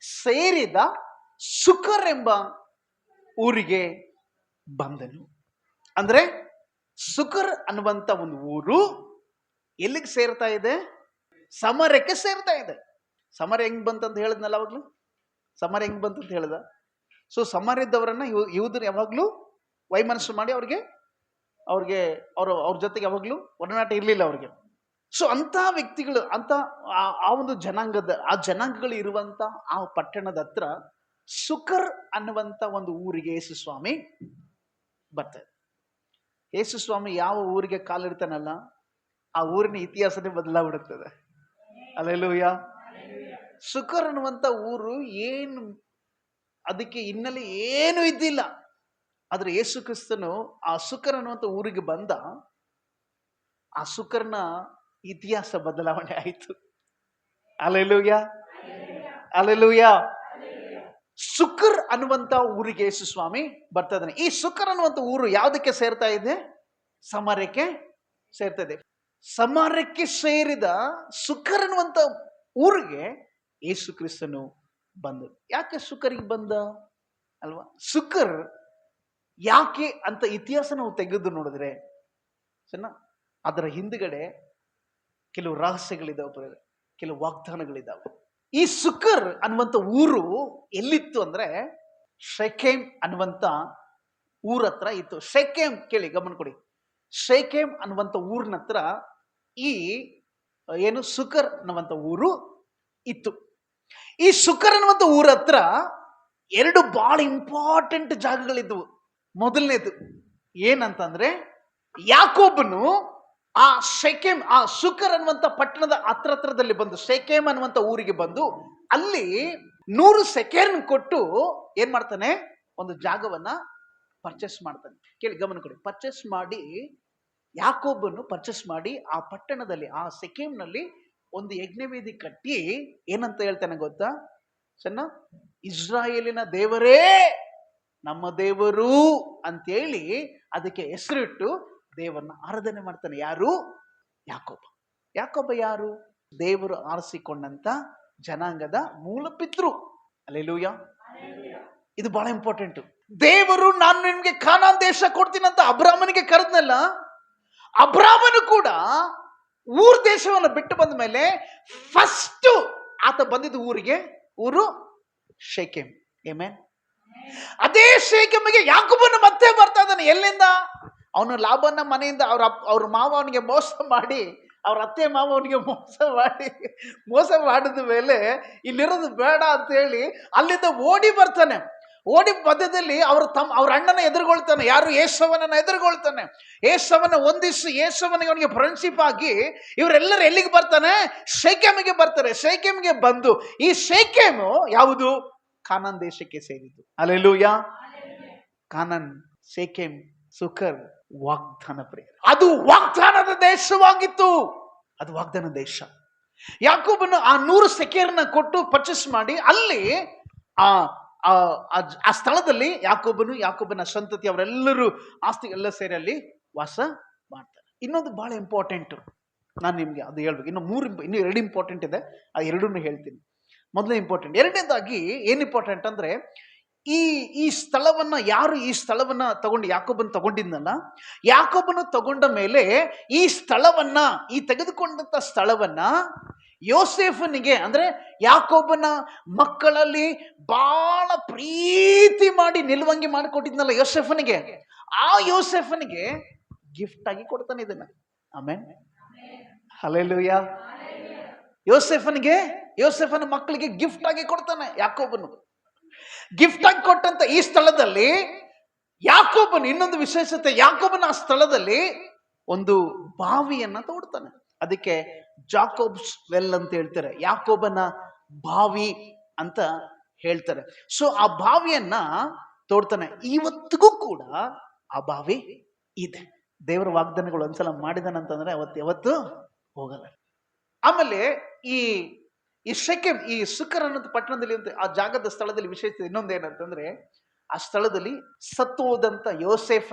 A: ಸೇರಿದ ಸುಕರ್ ಎಂಬ ಊರಿಗೆ ಬಂದನು. ಅಂದ್ರೆ ಸುಕರ್ ಅನ್ನುವಂತ ಒಂದು ಊರು ಎಲ್ಲಿಗೆ ಸೇರ್ತಾ ಇದೆ? ಸಮಾರ್ಯಕ್ಕೆ ಸೇರ್ತಾ ಇದೆ. ಸಮಾರ್ಯ ಹೆಂಗ್ ಬಂತಂತ ಹೇಳಿದ್ನಲ್ಲ ಅವಾಗ್ಲು, ಸಮಾರ್ಯ ಹೆಂಗ್ ಬಂತಂತ ಹೇಳ್ದ. ಸೊ ಸಮಾರ್ಯದವರನ್ನ ಯೂದರು ಯಾವಾಗ್ಲೂ ವೈಮನಸ್ಸು ಮಾಡಿ ಅವ್ರಿಗೆ ಅವ್ರಿಗೆ ಅವ್ರ ಜೊತೆಗೆ ಯಾವಾಗಲೂ ಒಡನಾಟ ಇರಲಿಲ್ಲ ಅವ್ರಿಗೆ. ಸೊ ಅಂತ ವ್ಯಕ್ತಿಗಳು ಅಂತ ಆ ಒಂದು ಜನಾಂಗಗಳು ಇರುವಂತ ಆ ಪಟ್ಟಣದ ಹತ್ರ ಸುಕರ್ ಅನ್ನುವಂತ ಒಂದು ಊರಿಗೆ ಯೇಸು ಸ್ವಾಮಿ ಬರ್ತಾರೆ. ಯೇಸು ಸ್ವಾಮಿ ಯಾವ ಊರಿಗೆ ಕಾಲಿಡ್ತಾನಲ್ಲ ಆ ಊರಿನ ಇತಿಹಾಸನೇ ಬದಲಾಗ್ಬಿಡುತ್ತದೆ. ಅಲ್ಲೆಲೂಯ. ಸುಕರ್ ಅನ್ನುವಂತ ಊರು ಏನು, ಅದಕ್ಕೆ ಹಿನ್ನೆಲೆ ಏನು ಇದ್ದಿಲ್ಲ. ಆದ್ರೆ ಯೇಸು ಕ್ರಿಸ್ತನು ಆ ಸುಕರ್ ಅನ್ನುವಂತ ಊರಿಗೆ ಬಂದ. ಆ ಸುಕರ್ನ ಇತಿಹಾಸ ಬದಲಾವಣೆ ಆಯಿತು. Alleluia, alleluia. ಸುಕರ್ ಅನ್ನುವಂತ ಊರಿಗೆ ಯೇಸು ಸ್ವಾಮಿ ಬರ್ತಾ ಇದ್ದಾನೆ. ಈ ಸುಕರ್ ಅನ್ನುವಂತ ಊರು ಯಾವುದಕ್ಕೆ ಸೇರ್ತಾ ಇದೆ? ಸಮಾರ್ಯಕ್ಕೆ ಸೇರ್ತಾ ಇದೆ. ಸಮಾರ್ಯಕ್ಕೆ ಸೇರಿದ ಸುಕರ್ ಅನ್ನುವಂತ ಊರಿಗೆ ಯೇಸು ಕ್ರಿಸ್ತನು ಬಂದ. ಯಾಕೆ ಸುಕರಿಗೆ ಬಂದ ಅಲ್ವಾ? ಸುಕರ್ ಯಾಕೆ ಅಂತ ಇತಿಹಾಸ ನಾವು ತೆಗೆದು ನೋಡಿದ್ರೆ ಅದರ ಹಿಂದ್ಗಡೆ ಕೆಲವು ರಹಸ್ಯಗಳಿದಾವೆ, ಕೆಲವು ವಾಗ್ದಾನಗಳಿದ್ದಾವೆ. ಈ ಸುಕರ್ ಅನ್ನುವಂತ ಊರು ಎಲ್ಲಿತ್ತು ಅಂದ್ರೆ ಶೆಕೆಮ್ ಅನ್ನುವಂತ ಊರ ಹತ್ರ ಇತ್ತು. ಶೆಕೆಮ್ ಕೇಳಿ, ಗಮನ ಕೊಡಿ. ಶೆಕೆಮ್ ಅನ್ನುವಂತ ಊರಿನ ಹತ್ರ ಈ ಏನು ಸುಕರ್ ಅನ್ನುವಂತ ಊರು ಇತ್ತು. ಈ ಸುಕರ್ ಅನ್ನುವಂತ ಊರ ಹತ್ರ ಎರಡು ಬಹಳ ಇಂಪಾರ್ಟೆಂಟ್ ಜಾಗಗಳಿದ್ವು. ಮೊದಲನೇದು ಏನಂತಂದ್ರೆ, ಯಾಕೋಬನು ಆ ಶೆಕೆಮ್, ಆ ಸುಕರ್ ಅನ್ನುವಂತ ಪಟ್ಟಣದ ಹತ್ರದಲ್ಲಿ ಬಂದು ಶೆಕೆಮ್ ಅನ್ನುವಂತ ಊರಿಗೆ ಬಂದು ಅಲ್ಲಿ 100 ಸೆಕೆಂಡ್ ಕೊಟ್ಟು ಏನ್ ಮಾಡ್ತಾನೆ? ಒಂದು ಜಾಗವನ್ನ ಪರ್ಚೇಸ್ ಮಾಡ್ತಾನೆ. ಕೇಳಿ, ಗಮನ ಕೊಡಿ. ಯಾಕೋಬನ್ನು ಪರ್ಚೇಸ್ ಮಾಡಿ ಆ ಪಟ್ಟಣದಲ್ಲಿ, ಆ ಸೆಕೆಮ್ ನಲ್ಲಿ ಒಂದು ಯಜ್ಞವೇದಿ ಕಟ್ಟಿ ಏನಂತ ಹೇಳ್ತಾನೆ ಗೊತ್ತಾ? ಇಸ್ರಾಯೇಲಿನ ದೇವರೇ ನಮ್ಮ ದೇವರು ಅಂತೇಳಿ ಅದಕ್ಕೆ ಹೆಸರಿಟ್ಟು ದೇವರನ್ನ ಆರಾಧನೆ ಮಾಡ್ತಾನೆ. ಯಾರು? ಯಾಕೋಬ. ಯಾಕೋಬ ಯಾರು? ದೇವರು ಆರಿಸಿಕೊಂಡಂತ ಜನಾಂಗದ ಮೂಲ ಪಿತೃ. ಅಲ್ಲೆಲೂಯ. ಇದು ಬಹಳ ಇಂಪಾರ್ಟೆಂಟ್. ದೇವರು ನಾನು ನಿಮ್ಗೆ ಕಾನಾನ್ ದೇಶ ಕೊಡ್ತೀನಂತ ಅಬ್ರಾಮನಿಗೆ ಕರೆದ್ನಲ್ಲ, ಅಬ್ರಾಮನು ಕೂಡ ಊರ್ ದೇಶವನ್ನು ಬಿಟ್ಟು ಬಂದ ಮೇಲೆ ಫಸ್ಟ್ ಆತ ಬಂದಿದ್ದ ಊರು ಶೆಕೆಮ್. ಆಮೆನ್. ಅದೇ ಶೆಕೆಮಿಗೆ ಯಾಕೋಬನು ಮತ್ತೆ ಬರ್ತಾ ಇದ್ದಾನೆ. ಎಲ್ಲಿಂದ? ಅವನು ಲಾಭನ ಮನೆಯಿಂದ ಅವ್ರ ಮಾವ ಅವನಿಗೆ ಮೋಸ ಮಾಡಿ, ಅವ್ರ ಅತ್ತೆ ಮಾವ ಅವನಿಗೆ ಮೋಸ ಮಾಡಿದ ಮೇಲೆ ಇಲ್ಲಿರೋದು ಬೇಡ ಅಂತ ಹೇಳಿ ಅಲ್ಲಿಂದ ಓಡಿ ಬರ್ತಾನೆ. ಓಡಿ ಮಧ್ಯದಲ್ಲಿ ಅವ್ರ ಅಣ್ಣನ ಎದುರುಗೊಳ್ತಾನೆ. ಯಾರು? ಏಸವನನ್ನ ಎದುರುಗೊಳ್ತಾನೆ. ಏಸವನ ಒಂದಿಷ್ಟು ಏಸವನಿಗೆ ಅವನಿಗೆ ಫ್ರೆಂಡ್ಶಿಪ್ ಆಗಿ ಇವರೆಲ್ಲರೂ ಎಲ್ಲಿಗೆ ಬರ್ತಾನೆ? ಶೆಕೆಮಿಗೆ ಬರ್ತಾರೆ. ಶೆಕೆಮಿಗೆ ಬಂದು, ಈ ಶೆಕೆಮು ಯಾವುದು? ಕಾನಾನ್ ದೇಶಕ್ಕೆ ಸೇರಿದ್ದು. ಅಲ್ಲೆಲೂಯ. ಕಾನಾನ್, ಶೆಕೆಮ್, ಸುಕರ್ ವಾಗ್ದಾನ ಪ್ರಿಯ. ಅದು ವಾಗ್ದಾನದ ದೇಶವಾಗಿತ್ತು. ಅದು ವಾಗ್ದಾನ ದೇಶ. ಯಾಕೋಬನು ಆ 100 ಸೆಕೆಂಡ್ ಕೊಟ್ಟು ಪರ್ಚೇಸ್ ಮಾಡಿ ಅಲ್ಲಿ ಆ ಸ್ಥಳದಲ್ಲಿ ಯಾಕೋಬನ ಸಂತತಿ ಅವರೆಲ್ಲರೂ ಆಸ್ತಿ ಎಲ್ಲ ಸೇರಿ ಅಲ್ಲಿ ವಾಸ ಮಾಡ್ತಾರೆ. ಇನ್ನೊಂದು ಬಹಳ ಇಂಪಾರ್ಟೆಂಟ್, ನಾನು ನಿಮ್ಗೆ ಅದು ಹೇಳ್ಬೇಕು. ಇನ್ನು 2 ಇಂಪಾರ್ಟೆಂಟ್ ಇದೆ, ಆ ಎರಡನ್ನೂ ಹೇಳ್ತೀನಿ. ಮೊದಲನೇ ಇಂಪಾರ್ಟೆಂಟ್. ಎರಡನೇದಾಗಿ ಏನ್ ಇಂಪಾರ್ಟೆಂಟ್ ಅಂದ್ರೆ, ಈ ಸ್ಥಳವನ್ನ ಯಾರು ಈ ಸ್ಥಳವನ್ನ ತಗೊಂಡು ಯಾಕೋಬನ್ ತಗೊಂಡಿದ್ನಲ್ಲ, ಯಾಕೋಬನು ತಗೊಂಡ ಮೇಲೆ ಈ ತೆಗೆದುಕೊಂಡಂತ ಸ್ಥಳವನ್ನ ಯೋಸೇಫನಿಗೆ, ಅಂದ್ರೆ ಯಾಕೋಬನ ಮಕ್ಕಳಲ್ಲಿ ಬಹಳ ಪ್ರೀತಿ ಮಾಡಿ ನಿಲುವಂಗಿ ಮಾಡಿಕೊಟ್ಟಿದ್ನಲ್ಲ ಯೋಸೇಫನಿಗೆ, ಆ ಯೋಸೇಫನಿಗೆ ಗಿಫ್ಟ್ ಆಗಿ ಕೊಡ್ತಾನೆ ಇದನ್ನ. Amen, hallelujah. ಯೋಸೇಫನ ಮಕ್ಕಳಿಗೆ ಗಿಫ್ಟ್ ಆಗಿ ಕೊಡ್ತಾನೆ ಯಾಕೋಬನು. ಗಿಫ್ಟ್ ಆಗಿ ಕೊಟ್ಟಂತ ಈ ಸ್ಥಳದಲ್ಲಿ ಯಾಕೋಬನು, ಇನ್ನೊಂದು ವಿಶೇಷತೆ, ಯಾಕೋಬನ ಆ ಸ್ಥಳದಲ್ಲಿ ಒಂದು ಬಾವಿಯನ್ನ ತೋಡ್ತಾನೆ. ಅದಕ್ಕೆ ಜಾಕೋಬ್ಸ್ ವೆಲ್ ಅಂತ ಹೇಳ್ತಾರೆ, ಯಾಕೋಬನ ಬಾವಿ ಅಂತ ಹೇಳ್ತಾರೆ. ಸೊ ಆ ಬಾವಿಯನ್ನ ತೋಡ್ತಾನೆ. ಇವತ್ತಿಗೂ ಕೂಡ ಆ ಬಾವಿ ಇದೆ. ದೇವರ ವಾಗ್ದಾನಗಳು ಒಂದ್ಸಲ ಮಾಡಿದಾನಂತಂದ್ರೆ ಯಾವತ್ತು ಹೋಗಲ್ಲ. ಆಮೇಲೆ ಈ ಶೆಕೆಮ್, ಈ ಸುಕರ್ ಅನ್ನೋ ಪಟ್ಟಣದಲ್ಲಿ ಆ ಜಾಗದ ಸ್ಥಳದಲ್ಲಿ ವಿಶೇಷತೆ ಇನ್ನೊಂದೇನಂತಂದ್ರೆ, ಆ ಸ್ಥಳದಲ್ಲಿ ಸತ್ತು ಹೋದಂತ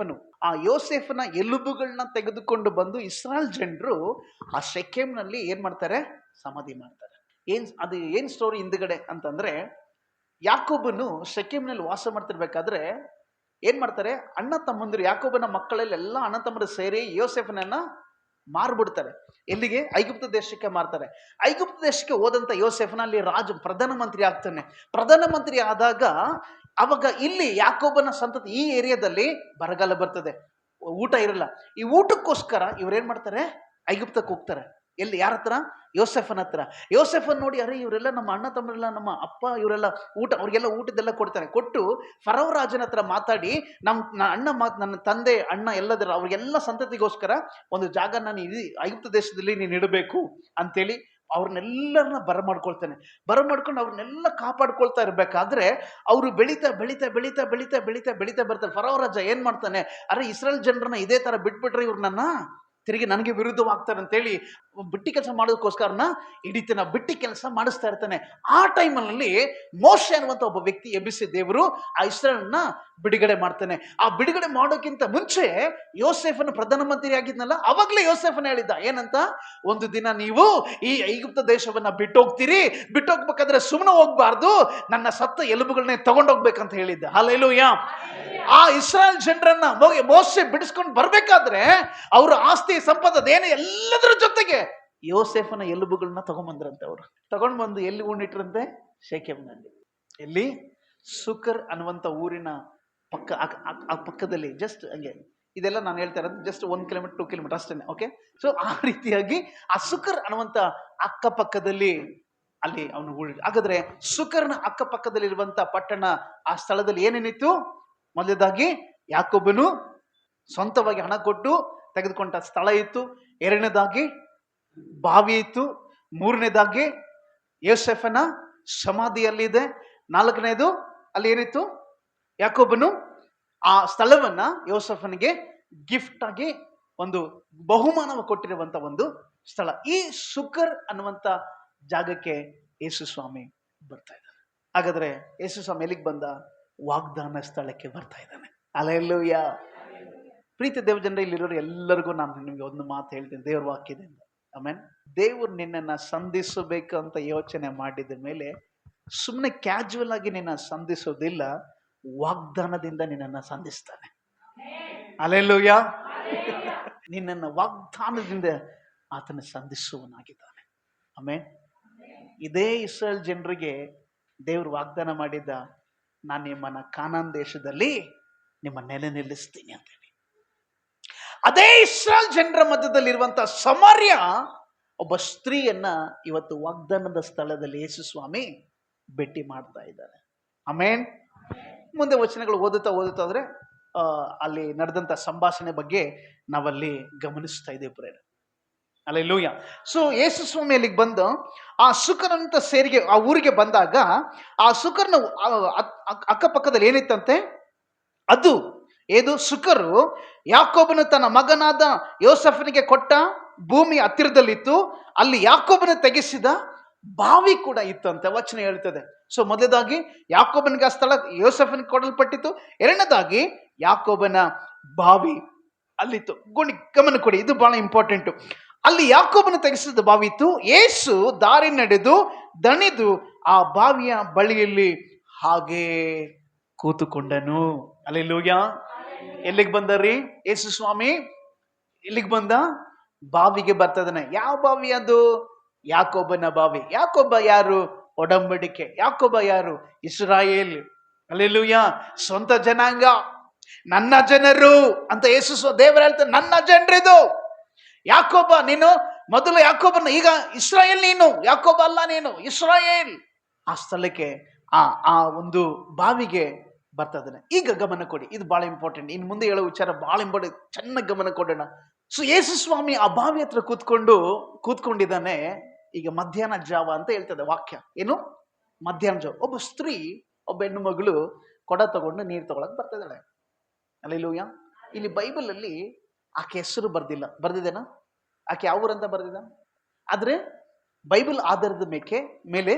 A: ಯೋಸೇಫನ ಎಲುಬುಗಳನ್ನ ತೆಗೆದುಕೊಂಡು ಬಂದು ಇಸ್ರಾಯೇಲ್ ಜನರು ಆ ಶೆಕೆಮ್ನಲ್ಲಿ ಏನ್ ಮಾಡ್ತಾರೆ? ಸಮಾಧಿ ಮಾಡ್ತಾರೆ. ಏನ್ ಸ್ಟೋರಿ ಹಿಂದ್ಗಡೆ ಅಂತಂದ್ರೆ, ಯಾಕೋಬನು ಶೆಕೆಮ್ನಲ್ಲಿ ವಾಸ ಮಾಡ್ತಿರ್ಬೇಕಾದ್ರೆ ಏನ್ ಮಾಡ್ತಾರೆ? ಅಣ್ಣ ತಮ್ಮಂದಿರು, ಯಾಕೋಬನ ಮಕ್ಕಳಲ್ಲಿ ಎಲ್ಲ ಅಣ್ಣ ತಮ್ಮರು ಸೇರಿ ಯೋಸೇಫನನ್ನ ಮಾರ್ಬಿಡ್ತಾರೆ. ಎಲ್ಲಿಗೆ? ಐಗುಪ್ತ ದೇಶಕ್ಕೆ ಮಾರ್ತಾರೆ. ಐಗುಪ್ತ ದೇಶಕ್ಕೆ ಹೋದಂತ ಯೋಸೇಫನ ಅಲ್ಲಿ ಪ್ರಧಾನಮಂತ್ರಿ ಆಗ್ತಾನೆ. ಪ್ರಧಾನಮಂತ್ರಿ ಆದಾಗ ಅವಾಗ ಇಲ್ಲಿ ಯಾಕೋಬನ ಸಂತತಿ ಈ ಏರಿಯಾದಲ್ಲಿ ಬರಗಾಲ ಬರ್ತದೆ. ಊಟ ಇರಲ್ಲ. ಈ ಊಟಕ್ಕೋಸ್ಕರ ಇವ್ರೇನ್ ಮಾಡ್ತಾರೆ, ಐಗುಪ್ತಕ್ಕೆ ಹೋಗ್ತಾರೆ. ಎಲ್ಲಿ, ಯಾರ ಹತ್ರ? ಯೋಸೆಫನ ಹತ್ರ. ಯೋಸೆಫನ್ ನೋಡಿ, ಅರೆ ಇವರೆಲ್ಲ ನಮ್ಮ ಅಣ್ಣ ತಮ್ಮರೆಲ್ಲ, ನಮ್ಮ ಅಪ್ಪ ಇವರೆಲ್ಲ ಅವ್ರಿಗೆಲ್ಲ ಊಟದೆಲ್ಲ ಕೊಡ್ತಾರೆ. ಕೊಟ್ಟು ಫರೋ ರಾಜನ ಹತ್ರ ಮಾತಾಡಿ, ನನ್ನ ಅಣ್ಣ ನನ್ನ ತಂದೆ ಅಣ್ಣ ಎಲ್ಲದರ ಅವ್ರಿಗೆಲ್ಲ ಸಂತತಿಗೋಸ್ಕರ ಒಂದು ಜಾಗ ನಾನು ಐಗುಪ್ತ ದೇಶದಲ್ಲಿ ನೀನು ಇಡಬೇಕು ಅಂತೇಳಿ ಅವ್ರನ್ನೆಲ್ಲರನ್ನ ಬರಮಾಡ್ಕೊಂಡು ಅವ್ರನ್ನೆಲ್ಲ ಕಾಪಾಡ್ಕೊಳ್ತಾ ಇರ್ಬೇಕಾದ್ರೆ ಅವರು ಬೆಳೀತಾ ಬರ್ತಾರೆ. ಫರೋ ರಾಜ ಏನ್ ಮಾಡ್ತಾನೆ, ಅರೆ ಇಸ್ರೇಲ್ ಜನರನ್ನ ಇದೇ ತರ ಬಿಟ್ಬಿಟ್ರೆ ಇವ್ರು ನನ್ನ ತಿರುಗಿ ನನಗೆ ವಿರುದ್ಧವಾಗ್ತಾರೆ ಅಂತೇಳಿ ಬಿಟ್ಟಿ ಕೆಲಸ ಮಾಡೋದಕ್ಕೋಸ್ಕರನ ಹಿಡಿತಾನೆ, ಬಿಟ್ಟಿ ಕೆಲಸ ಮಾಡಿಸ್ತಾ ಇರ್ತಾನೆ. ಆ ಟೈಮಲ್ಲಿ ಮೋಶೆ ಅನ್ನುವಂಥ ಒಬ್ಬ ವ್ಯಕ್ತಿ ಎಬ್ಬಿಸಿ ದೇವರು ಆ ಇಸ್ರೇಲ್ನ ಬಿಡುಗಡೆ ಮಾಡ್ತಾನೆ. ಆ ಬಿಡುಗಡೆ ಮಾಡೋಕ್ಕಿಂತ ಮುಂಚೆ ಯೋಸೇಫನ ಪ್ರಧಾನಮಂತ್ರಿ ಆಗಿದ್ನಲ್ಲ, ಅವಾಗಲೇ ಯೋಸೇಫನ ಹೇಳಿದ್ದ ಏನಂತ, ಒಂದು ದಿನ ನೀವು ಈ ಐಗುಪ್ತ ದೇಶವನ್ನ ಬಿಟ್ಟೋಗ್ತೀರಿ, ಬಿಟ್ಟೋಗ್ಬೇಕಾದ್ರೆ ಸುಮ್ಮನೆ ಹೋಗ್ಬಾರ್ದು, ನನ್ನ ಸತ್ತ ಎಲುಬುಗಳನ್ನೇ ತಗೊಂಡೋಗ್ಬೇಕಂತ ಹೇಳಿದ್ದ. ಹಲ್ಲೆಲೂಯಾ. ಆ ಇಸ್ರಾಯೇಲ್ ಜನರನ್ನ ಮೋಶೆ ಬಿಡಿಸ್ಕೊಂಡು ಬರ್ಬೇಕಾದ್ರೆ ಅವರು ಆಸ್ತಿ ಸಂಪತ್ತೇನು ಎಲ್ಲದರ ಜೊತೆಗೆ ಯೋಸೇಫನ ಎಲುಬುಗಳನ್ನ ತಗೊಂಡ್ಬಂದ್ರಂತೆ. ಅವರು ತಗೊಂಡ್ ಬಂದು ಎಲ್ಲಿ ಉಣ್ಣಿಟ್ರಂತೆ? ಶೇಕೆಮ್ನಲ್ಲಿ. ಎಲ್ಲಿ? ಸುಕರ್ ಅನ್ನುವಂಥ ಊರಿನ ಪಕ್ಕದಲ್ಲಿ, ಜಸ್ಟ್ ಹಂಗೆ. ಇದೆಲ್ಲ ನಾನು ಹೇಳ್ತಾ ಇರೋದು ಜಸ್ಟ್ 1 ಕಿಲೋಮೀಟರ್ 2 ಕಿಲೋಮೀಟರ್ ಅಷ್ಟೇನೆ. ಓಕೆ. ಸೊ ಆ ರೀತಿಯಾಗಿ ಆ ಸುಕರ್ ಅನ್ನುವಂಥ ಅಕ್ಕಪಕ್ಕದಲ್ಲಿ ಅಲ್ಲಿ ಅವನು ಹಾಗಾದ್ರೆ ಸುಕರ್ನ ಅಕ್ಕಪಕ್ಕದಲ್ಲಿರುವಂತ ಪಟ್ಟಣ, ಆ ಸ್ಥಳದಲ್ಲಿ ಏನೇನಿತ್ತು? ಮೊದಲನೇದಾಗಿ ಯಾಕೋಬನು ಸ್ವಂತವಾಗಿ ಹಣ ಕೊಟ್ಟು ತೆಗೆದುಕೊಂಡ ಸ್ಥಳ ಇತ್ತು. ಎರಡನೇದಾಗಿ ಬಾವಿ ಇತ್ತು. ಮೂರನೇದಾಗಿ ಯೋಸೆಫನ ಸಮಾಧಿಯಲ್ಲಿದೆ. ನಾಲ್ಕನೇದು ಅಲ್ಲಿ ಏನಿತ್ತು? ಯಾಕೋಬನು ಆ ಸ್ಥಳವನ್ನ ಯೋಸೆಫನಿಗೆ ಗಿಫ್ಟ್ ಆಗಿ ಒಂದು ಬಹುಮಾನ ಕೊಟ್ಟಿರುವಂತ ಒಂದು ಸ್ಥಳ. ಈ ಸುಕರ್ ಅನ್ನುವಂತ ಜಾಗಕ್ಕೆ ಯೇಸು ಸ್ವಾಮಿ ಬರ್ತಾ ಇದ್ದಾನೆ. ಹಾಗಾದ್ರೆ ಯೇಸು ಸ್ವಾಮಿ ಎಲ್ಲಿಗೆ ಬಂದ? ವಾಗ್ದಾನ ಸ್ಥಳಕ್ಕೆ ಬರ್ತಾ ಇದ್ದಾನೆ. ಹಲ್ಲೆಲೂಯಾ. ಪ್ರೀತಿ ದೇವಜನರೇ, ಇಲ್ಲಿರೋರು ಎಲ್ಲರಿಗೂ ನಾನು ನಿಮಗೆ ಒಂದು ಮಾತು ಹೇಳ್ತೀನಿ ದೇವ್ರ ವಾಕ್ಯದಿಂದ. ಆಮೇನ್. ದೇವ್ರು ನಿನ್ನನ್ನು ಸಂಧಿಸಬೇಕು ಅಂತ ಯೋಚನೆ ಮಾಡಿದ ಮೇಲೆ ಸುಮ್ಮನೆ ಕ್ಯಾಜುವಲ್ ಆಗಿ ನಿನ್ನ ಸಂಧಿಸೋದಿಲ್ಲ, ವಾಗ್ದಾನದಿಂದ ನಿನ್ನನ್ನು ಸಂಧಿಸ್ತಾನೆ. ಹಲ್ಲೆಲೂಯಾ. ನಿನ್ನನ್ನು ವಾಗ್ದಾನದಿಂದ ಆತನ ಸಂಧಿಸುವನಾಗಿದ್ದಾನೆ. ಆಮೇನ್. ಇದೇ ಇಸ್ರಾಯೇಲ್ ಜನರಿಗೆ ದೇವ್ರು ವಾಗ್ದಾನ ಮಾಡಿದ್ದ, ನಾನು ನಿಮ್ಮನ್ನ ಕಾನಾನ್ ದೇಶದಲ್ಲಿ ನಿಮ್ಮ ನೆಲೆ ನಿಲ್ಲಿಸ್ತೀನಿ ಅಂತೇಳಿ. ಅದೇ ಇಸ್ರಾಯೇಲ್ ಜನರ ಮಧ್ಯದಲ್ಲಿರುವಂತಹ ಸಮಾರ್ಯ ಒಬ್ಬ ಸ್ತ್ರೀಯನ್ನ ಇವತ್ತು ವಾಗ್ದಾನದ ಸ್ಥಳದಲ್ಲಿ ಯೇಸು ಸ್ವಾಮಿ ಭೇಟಿ ಮಾಡ್ತಾ ಇದ್ದಾರೆ. ಆಮೇನ್. ಮುಂದೆ ವಚನಗಳು ಓದುತ್ತಾ ಹೋದ್ರೆ ಅಲ್ಲಿ ನಡೆದಂತ ಸಂಭಾಷಣೆ ಬಗ್ಗೆ ನಾವಲ್ಲಿ ಗಮನಿಸ್ತಾ ಇದ್ದೇವೆ ಪ್ರೇರ. ಹಲ್ಲೆಲೂಯಾ. ಸೊ ಯೇಸು ಸ್ವಾಮಿ ಅಲ್ಲಿಗೆ ಬಂದು ಆ ಸುಕರಂತ ಸೇರಿಗೆ ಆ ಊರಿಗೆ ಬಂದಾಗ ಆ ಸುಕರ್ನ ಅಕ್ಕಪಕ್ಕದಲ್ಲಿ ಏನಿತ್ತಂತೆ? ಅದು ಏದು? ಸುಕರು ಯಾಕೋಬನು ತನ್ನ ಮಗನಾದ ಯೋಸೆಫನಿಗೆ ಕೊಟ್ಟ ಭೂಮಿ ಹತ್ತಿರದಲ್ಲಿತ್ತು. ಅಲ್ಲಿ ಯಾಕೋಬನ ತೆಗೆಸಿದ ಬಾವಿ ಕೂಡ ಇತ್ತಂತೆ ವಚನ ಹೇಳ್ತದೆ. ಸೊ ಮೊದಲದಾಗಿ ಯಾಕೋಬನಿಗೆ ಆ ಸ್ಥಳ ಯೋಸೆಫನಿಗೆ ಕೊಡಲ್ಪಟ್ಟಿತ್ತು. ಎರಡನೇದಾಗಿ ಯಾಕೋಬನ ಬಾವಿ ಅಲ್ಲಿತ್ತು. ಗಮನ ಕೊಡಿ, ಇದು ಬಹಳ ಇಂಪಾರ್ಟೆಂಟು. ಅಲ್ಲಿ ಯಾಕೋಬನ ತೆಗೆಸಿದ ಬಾವಿ ಇತ್ತು. ಯೇಸು ದಾರಿ ನಡೆದು ದಣಿದು ಆ ಬಾವಿಯ ಬಳಿಯಲ್ಲಿ ಹಾಗೆ ಕೂತುಕೊಂಡನು. ಹಲ್ಲೆಲೂಯಾ. ಎಲ್ಲಿಗೆ ಬಂದರಿ ಯೇಸು ಸ್ವಾಮಿ? ಎಲ್ಲಿಗೆ ಬಂದ? ಬಾವಿಗೆ ಬರ್ತದನೆ. ಯಾವ ಬಾವಿ ಅದು? ಯಾಕೋಬನ ಬಾವಿ. ಯಾಕೋಬ ಯಾರು? ಒಡಂಬಡಿಕೆ. ಯಾಕೋಬ ಯಾರು? ಇಸ್ರಾಯೇಲ್. ಹಲ್ಲೆಲೂಯಾ. ಸ್ವಂತ ಜನಾಂಗ, ನನ್ನ ಜನರು ಅಂತ ಯೇಸು ದೇವರು ಹೇಳ್ತಾರೆ. ನನ್ನ ಜನರಿದು. ಯಾಕೋಬ ನೀನು ಮೊದಲು ಯಾಕೋಬನ, ಈಗ ಇಸ್ರಾಯೇಲ್ ನೀನು. ಯಾಕೋಬ ಅಲ್ಲ, ನೀನು ಇಸ್ರಾಯೇಲ್. ಆ ಸ್ಥಳಕ್ಕೆ ಆ ಒಂದು ಬಾವಿಗೆ ಬರ್ತದನೆ. ಈಗ ಗಮನ ಕೊಡಿ, ಇದು ಬಹಳ ಇಂಪಾರ್ಟೆಂಟ್. ಇನ್ನು ಮುಂದೆ ಹೇಳೋ ವಿಚಾರ ಬಹಳ ಇಂಪಾರ್ಟೆಂಟ್, ಚೆನ್ನಾಗಿ ಗಮನ ಕೊಡೋಣ. ಸೊ ಯೇಸು ಸ್ವಾಮಿ ಆ ಬಾವಿ ಹತ್ರ ಕೂತ್ಕೊಂಡಿದ್ದಾನೆ. ಈಗ ಮಧ್ಯಾಹ್ನ ಜಾವ ಅಂತ ಹೇಳ್ತದೆ ವಾಕ್ಯ. ಏನು? ಮಧ್ಯಾಹ್ನ ಜಾವ. ಒಬ್ಬ ಸ್ತ್ರೀ, ಒಬ್ಬ ಹೆಣ್ಣು ಮಗಳು ಕೊಡ ತಗೊಂಡು ನೀರು ತಗೊಳಕ್ ಬರ್ತಿದ್ದಾಳೆ. ಹಲ್ಲೆಲೂಯಾ. ಇಲ್ಲಿ ಬೈಬಲ್ ಅಲ್ಲಿ ಆಕೆ ಹೆಸರು ಬರ್ದಿದ್ದೇನಾ? ಆಕೆ ಯಾವ ಊರಂತ ಬರ್ದಿದ? ಆದ್ರೆ ಬೈಬಲ್ ಆಧಾರದ ಮೇಲೆ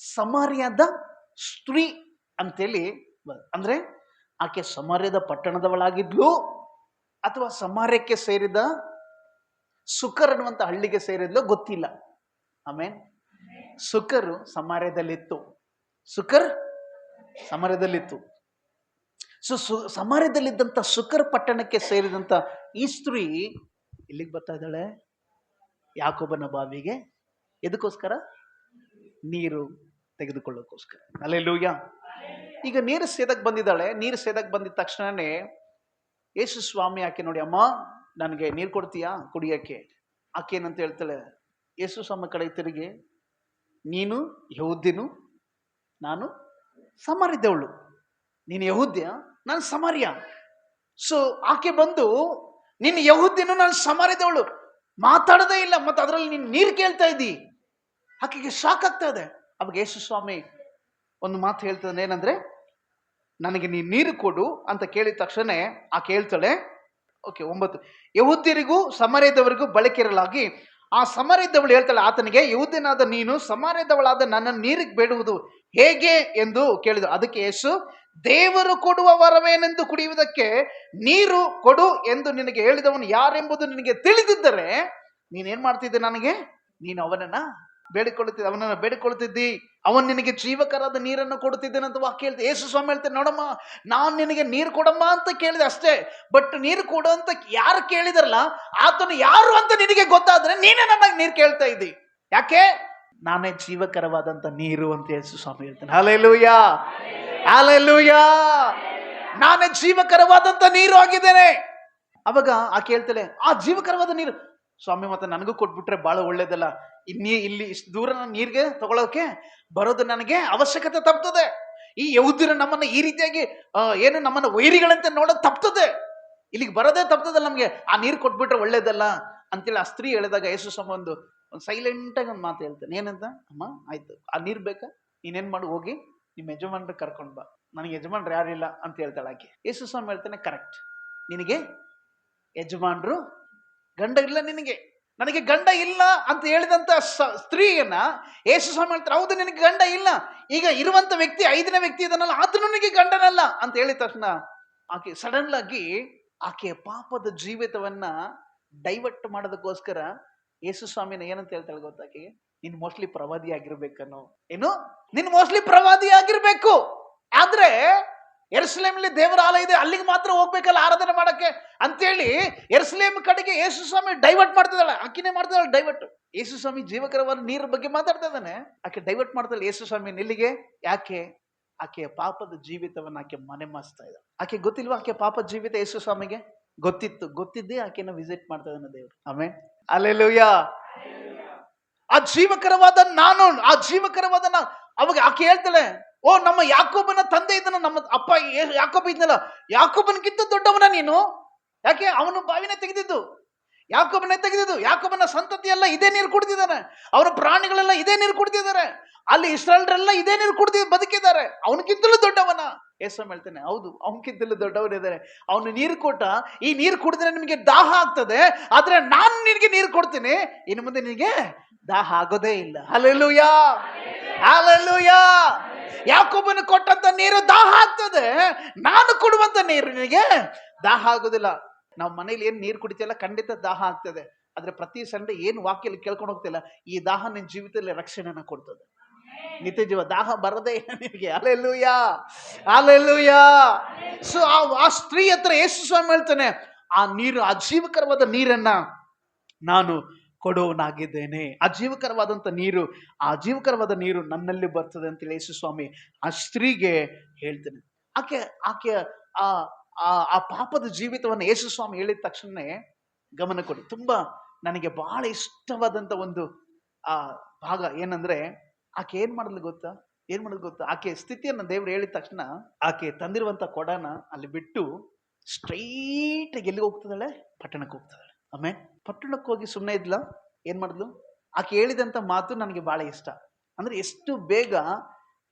A: ಸಮಾರ್ಯದ ಸ್ತ್ರೀ ಅಂತೇಳಿ, ಅಂದ್ರೆ ಆಕೆ ಸಮಾರ್ಯದ ಪಟ್ಟಣದವಳಾಗಿದ್ಲು ಅಥವಾ ಸಮಾರ್ಯಕ್ಕೆ ಸೇರಿದ ಸುಕರ್ ಅನ್ನುವಂತ ಹಳ್ಳಿಗೆ ಸೇರಿದ್ಲು ಗೊತ್ತಿಲ್ಲ. ಆಮೇನ್. ಸುಕರು ಸಮಾರ್ಯದಲ್ಲಿತ್ತು. ಸೊ ಸಮಾರ್ಯದಲ್ಲಿದ್ದಂತ ಸುಕರ್ ಪಟ್ಟಣಕ್ಕೆ ಸೇರಿದಂತ ಈ ಸ್ತ್ರೀ ಇಲ್ಲಿಗೆ ಬರ್ತಾ ಇದ್ದಾಳೆ ಯಾಕೋಬನ ಬಾವಿಗೆ. ಎದಕ್ಕೋಸ್ಕರ? ನೀರು ತೆಗೆದುಕೊಳ್ಳೋಕ್ಕೋಸ್ಕರ. ಹಲ್ಲೆಲೂಯಾ. ಈಗ ನೀರು ಸೇದಕ್ ಬಂದಿದ್ದಾಳೆ. ನೀರು ಸೇದಕ್ ಬಂದಿದ ತಕ್ಷಣನೇ ಯೇಸು ಸ್ವಾಮಿ ಆಕೆ ನೋಡಿ, ಅಮ್ಮ ನನಗೆ ನೀರು ಕೊಡ್ತೀಯಾ ಕುಡಿಯೋಕ್ಕೆ? ಆಕೆ ಏನಂತ ಹೇಳ್ತಾಳೆ, ಯೇಸು ಸ್ವಾಮಿ ಕಡೆ ತಿರುಗಿ, ನೀನು ಯಹೂದ್ಯನು, ನಾನು ಸಮಾರ್ಯದವಳು. ನೀನು ಯಹೂದ್ಯ, ನಾನು ಸಮಾರ್ಯ. ಸೊ ಆಕೆ ಬಂದು, ನೀನು ಯಹೂದ್ಯನು, ನಾನು ಸಮಾರ್ಯದವಳು, ಮಾತಾಡೋದೇ ಇಲ್ಲ, ಮತ್ತೆ ಅದರಲ್ಲಿ ನೀನು ನೀರು ಕೇಳ್ತಾ ಇದ್ದಿ. ಆಕೆಗೆ ಶಾಕ್ ಆಗ್ತಾ ಇದೆ. ಅವಾಗ ಯೇಸು ಸ್ವಾಮಿ ಒಂದು ಮಾತು ಹೇಳ್ತದೆ, ಏನಂದ್ರೆ, ನನಗೆ ನೀನು ನೀರು ಕೊಡು ಅಂತ ಕೇಳಿದ ತಕ್ಷಣ ಆಕೆ ಹೇಳ್ತಾಳೆ, ಓಕೆ 9, ಯಹೂದ್ಯರಿಗೂ ಸಮಾರ್ಯದವರಿಗೂ ಬಳಕೆರಲಾಗಿ ಆ ಸಮಾರ್ಯದವಳು ಹೇಳ್ತಾಳೆ ಆತನಿಗೆ, ಯಹೂದ್ಯನಾದ ನೀನು ಸಮಾರ್ಯದವಳಾದ ನನ್ನನ್ನು ನೀರಿಗೆ ಬೇಡುವುದು ಹೇಗೆ ಎಂದು ಕೇಳಿದ. ಅದಕ್ಕೆ ಯೇಸು, ದೇವರು ಕೊಡುವ ವರವೇನೆಂದು ಕುಡಿಯುವುದಕ್ಕೆ ನೀರು ಕೊಡು ಎಂದು ನಿನಗೆ ಹೇಳಿದವನು ಯಾರೆಂಬುದು ನಿನಗೆ ತಿಳಿದಿದ್ದರೆ ನೀನೇನ್ ಮಾಡ್ತಿದ್ದೆ? ನನಗೆ ನೀನು ಅವನನ್ನ ಬೇಡಿಕೊಳ್ಳುತ್ತಿದ್ದಿ, ಅವನ್ ನಿನಗೆ ಜೀವಕರಾದ ನೀರನ್ನು ಕೊಡುತ್ತಿದ್ದೇನಂತ ವಾಕ್ಯ ಹೇಳ್ತೆ. ಯೇಸು ಸ್ವಾಮಿ ಹೇಳ್ತೇನೆ, ನೋಡಮ್ಮ, ನಾನು ನಿನಗೆ ನೀರು ಕೊಡಮ್ಮ ಅಂತ ಕೇಳಿದೆ ಅಷ್ಟೇ, ಬಟ್ ನೀರು ಕೊಡು ಅಂತ ಯಾರು ಕೇಳಿದಾರಲ್ಲ ಆತನು ಯಾರು ಅಂತ ನಿನಗೆ ಗೊತ್ತಾದ್ರೆ ನೀನೇ ನನಗೆ ನೀರು ಕೇಳ್ತಾ ಇದ್ದಿ. ಯಾಕೆ? ನಾನೇ ಜೀವಕರವಾದಂತ ನೀರು ಅಂತ ಯೇಸು ಸ್ವಾಮಿ ಹೇಳ್ತೇನೆ. Hallelujah, hallelujah. ನಾನೇ ಜೀವಕರವಾದಂತ ನೀರು ಆಗಿದ್ದೇನೆ. ಅವಾಗ ಆಕೆ ಹೇಳ್ತಾಳೆ, ಆ ಜೀವಕರವಾದ ನೀರು ಸ್ವಾಮಿ ಮತ್ತೆ ನನಗೂ ಕೊಟ್ಬಿಟ್ರೆ ಬಹಳ ಒಳ್ಳೇದಲ್ಲ. ಇಲ್ಲಿ ಇಷ್ಟು ದೂರ ನಾನು ನೀರಿಗೆ ತಗೊಳ್ಳೋಕೆ ಬರೋದು ನನಗೆ ಅವಶ್ಯಕತೆ ತಪ್ತದೆ. ಈ ಯಹೂದ್ಯರು ನಮ್ಮನ್ನ ಈ ರೀತಿಯಾಗಿ ಏನು ನಮ್ಮನ್ನ ವೈರಿಗಳಂತೆ ನೋಡೋದು ತಪ್ತದೆ. ಇಲ್ಲಿಗೆ ಬರೋದೇ ತಪ್ತದಲ್ಲ, ನಮ್ಗೆ ಆ ನೀರು ಕೊಟ್ಬಿಟ್ರೆ ಒಳ್ಳೇದಲ್ಲ ಅಂತೇಳಿ ಆ ಸ್ತ್ರೀ ಹೇಳಿದಾಗ ಯೇಸು ಸ್ವಾಮಿ ಒಂದು ಸೈಲೆಂಟ್ ಆಗಿ ಒಂದು ಮಾತು ಹೇಳ್ತಾನೆ. ಏನಂತ? ಅಮ್ಮ ಆಯ್ತು, ಆ ನೀರು ಬೇಕಾ? ನೀನೇನ್ ಮಾಡು, ಹೋಗಿ ನಿಮ್ಮ ಯಜಮಾನ್ರ ಕರ್ಕೊಂಡ್ ಬಾ, ನನಗೆ ಯಜಮಾನ್ರು ಯಾರಿಲ್ಲ ಅಂತ ಹೇಳ್ತಾಳೆ ಆಕೆ. ಯೇಸು ಸ್ವಾಮಿ ಹೇಳ್ತಾನೆ, ಕರೆಕ್ಟ್, ನಿನಗೆ ಯಜಮಾನ್ರು ಗಂಡ ಇಲ್ಲ, ನನಗೆ ಗಂಡ ಇಲ್ಲ ಅಂತ ಹೇಳಿದಂತ ಸ್ತ್ರೀಯನ್ನ ಯೇಸು ಸ್ವಾಮಿ ಹೇಳ್ತಾರೆ, ಹೌದು ನಿನಗೆ ಗಂಡ ಇಲ್ಲ, ಈಗ ಇರುವಂತ ವ್ಯಕ್ತಿ 5ನೇ ವ್ಯಕ್ತಿ ಇದನ್ನಲ್ಲ, ಆತನು ನನಗೆ ಗಂಡನಲ್ಲ ಅಂತ ಹೇಳಿದ ತಕ್ಷಣ ಆಕೆ ಸಡನ್ ಆಗಿ ಆಕೆಯ ಪಾಪದ ಜೀವಿತವನ್ನ ಡೈವರ್ಟ್ ಮಾಡೋದಕ್ಕೋಸ್ಕರ ಯೇಸು ಸ್ವಾಮಿನ ಏನಂತ ಹೇಳ್ತಾಳೆ ಗೊತ್ತಾಕೆ? ನೀನ್ ಮೋಸ್ಟ್ಲಿ ಪ್ರವಾದಿ ಆಗಿರ್ಬೇಕನ್ನೋ. ಏನು? ನೀನ್ ಮೋಸ್ಟ್ಲಿ ಪ್ರವಾದಿ ಆಗಿರ್ಬೇಕು. ಆದ್ರೆ ಯೆರೂಸಲೇಮಲ್ಲಿ ದೇವರ ಆಲಯ ಇದೆ, ಅಲ್ಲಿಗೆ ಮಾತ್ರ ಹೋಗ್ಬೇಕಲ್ಲ ಆರಾಧನೆ ಮಾಡಕ್ಕೆ ಅಂತೇಳಿ ಯೆರೂಸಲೇಮ್ ಕಡೆಗೆ ಯೇಸು ಸ್ವಾಮಿ ಡೈವರ್ಟ್ ಮಾಡ್ತಿದ್ದಾಳೆ. ಆಕಿನೇ ಮಾಡ್ತಿದ್ದಾಳೆ ಡೈವರ್ಟ್. ಯೇಸು ಸ್ವಾಮಿ ಜೀವಕರವಾದ ನೀರ ಬಗ್ಗೆ ಮಾತಾಡ್ತಾ ಇದ್ದಾನೆ, ಆಕೆ ಡೈವರ್ಟ್ ಮಾಡ್ತಾಳೆ ಯೇಸು ಸ್ವಾಮಿ ಎಲ್ಲಿಗೆ? ಯಾಕೆ? ಆಕೆಯ ಪಾಪದ ಜೀವಿತವನ್ನ ಆಕೆ ಮನೆ ಮಾಸ್ತಾ ಇದ್ದಾಳೆ. ಆಕೆ ಗೊತ್ತಿಲ್ವಾ ಆಕೆ ಪಾಪದ ಜೀವಿತ? ಯೇಸು ಸ್ವಾಮಿಗೆ ಗೊತ್ತಿದ್ದೇ ಆಕೆನ ವಿಸಿಟ್ ಮಾಡ್ತಾ ಇದ್ದಾನೆ ದೇವರು. Amen, hallelujah. ಆ ಜೀವಕರವಾದ ನಾನು ಅವಾಗ ಆಕೆ ಹೇಳ್ತಾಳೆ, ಓ ನಮ್ಮ ಯಾಕೋಬನ ತಂದೆ ಇದ್ದನ, ನಮ್ಮ ಅಪ್ಪ ಯಾಕೋಬ ಇದ್ನಲ್ಲ, ಯಾಕೋಬನ್ಗಿಂತ ದೊಡ್ಡವನ ನೀನು? ಯಾಕೆ? ಅವನು ಬಾವಿನ ತೆಗೆದಿದ್ದು, ಯಾಕೋಬನ ಸಂತತಿ ಎಲ್ಲ ಇದೇ ನೀರು ಕುಡ್ದಿದ್ದಾನೆ, ಅವರ ಪ್ರಾಣಿಗಳೆಲ್ಲ ಇದೇ ನೀರು ಕುಡ್ದಿದ್ದಾರೆ, ಅಲ್ಲಿ ಇಸ್ರಾಯೇಲ್ರೆಲ್ಲ ಇದೇ ನೀರು ಕುಡ್ದಿ ಬದುಕಿದ್ದಾರೆ, ಅವನಕ್ಕಿಂತಲೂ ದೊಡ್ಡವನ? ಯೇಸು ಹೇಳ್ತಾನೆ, ಹೌದು ಅವನಕ್ಕಿಂತಲೂ ದೊಡ್ಡವನಿದ್ದಾರೆ. ಅವನು ನೀರು ಕೊಟ್ಟ, ಈ ನೀರು ಕುಡಿದ್ರೆ ನಿಮಗೆ ದಾಹ ಆಗ್ತದೆ, ಆದ್ರೆ ನಾನು ನಿನಗೆ ನೀರು ಕೊಡ್ತೀನಿ, ಇನ್ನು ಮುಂದೆ ನಿನಗೆ ದಾಹ ಆಗೋದೇ ಇಲ್ಲ. Hallelujah, hallelujah. ಯಾಕೋಬನು ಕೊಟ್ಟಂತ ನೀರು ದಾಹ ಆಗ್ತದೆ, ನಾನು ಕೊಡುವಂತ ನೀರು ನಿನಗೆ ದಾಹ ಆಗೋದಿಲ್ಲ. ನಾವು ಮನೇಲಿ ಏನ್ ನೀರು ಕುಡಿತೀವಲ್ಲ ಖಂಡಿತ ದಾಹ ಆಗ್ತದೆ, ಆದ್ರೆ ಪ್ರತಿ ಸಂಡೆ ಏನ್ ವಾಕ್ಯಲ್ಲಿ ಕೇಳ್ಕೊಂಡು ಹೋಗ್ತಿಲ್ಲ, ಈ ದಾಹ ನಿನ್ನ ಜೀವಿತದಲ್ಲಿ ರಕ್ಷಣೆನ ಕೊಡ್ತದೆ, ನಿತ್ಯ ಜೀವ. ದಾಹ ಬರದೇ ಇಲ್ಲ ನಿನಗೆ. Hallelujah, hallelujah. ಸೊ ಆ ಸ್ತ್ರೀ ಹತ್ರ ಯೇಸು ಸ್ವಾಮಿ ಹೇಳ್ತಾನೆ, ಆ ನೀರು, ಆ ಜೀವಕರವಾದ ನೀರನ್ನ ನಾನು ಕೊಡುವನಾಗಿದ್ದೇನೆ. ಆ ಜೀವಕರವಾದ ನೀರು ನನ್ನಲ್ಲಿ ಬರ್ತದೆ ಅಂತೇಳಿ ಯೇಸು ಸ್ವಾಮಿ ಆ ಸ್ತ್ರೀಗೆ ಹೇಳ್ತೇನೆ. ಆಕೆ ಆ ಪಾಪದ ಜೀವಿತವನ್ನು ಯೇಸು ಸ್ವಾಮಿ ಹೇಳಿದ ತಕ್ಷಣ ಗಮನ ಕೊಡಿ. ತುಂಬಾ ನನಗೆ ಬಹಳ ಇಷ್ಟವಾದಂತ ಒಂದು ಆ ಭಾಗ ಏನಂದ್ರೆ, ಆಕೆ ಏನ್ ಮಾಡಿದ್ಲು ಗೊತ್ತಾ? ಆಕೆ ಸ್ಥಿತಿಯನ್ನ ದೇವ್ರು ಹೇಳಿದ ತಕ್ಷಣ ಆಕೆ ತಂದಿರುವಂತ ಕೊಡನ ಅಲ್ಲಿ ಬಿಟ್ಟು ಸ್ಟ್ರೈಟ್ ಆಗಿ ಎಲ್ಲಿಗೆ ಹೋಗ್ತದಾಳೆ? ಪಟ್ಟಣಕ್ಕೆ ಹೋಗ್ತದಾಳೆ. ಆಮೇಲೆ ಪಟ್ಟಣಕ್ಕೆ ಹೋಗಿ ಸುಮ್ಮನೆ ಇದ್ಲ, ಏನ್ ಮಾಡಿದ್ಲು? ಆಕೆ ಹೇಳಿದಂತ ಮಾತು ನನಗೆ ಬಹಳ ಇಷ್ಟ. ಅಂದ್ರೆ ಎಷ್ಟು ಬೇಗ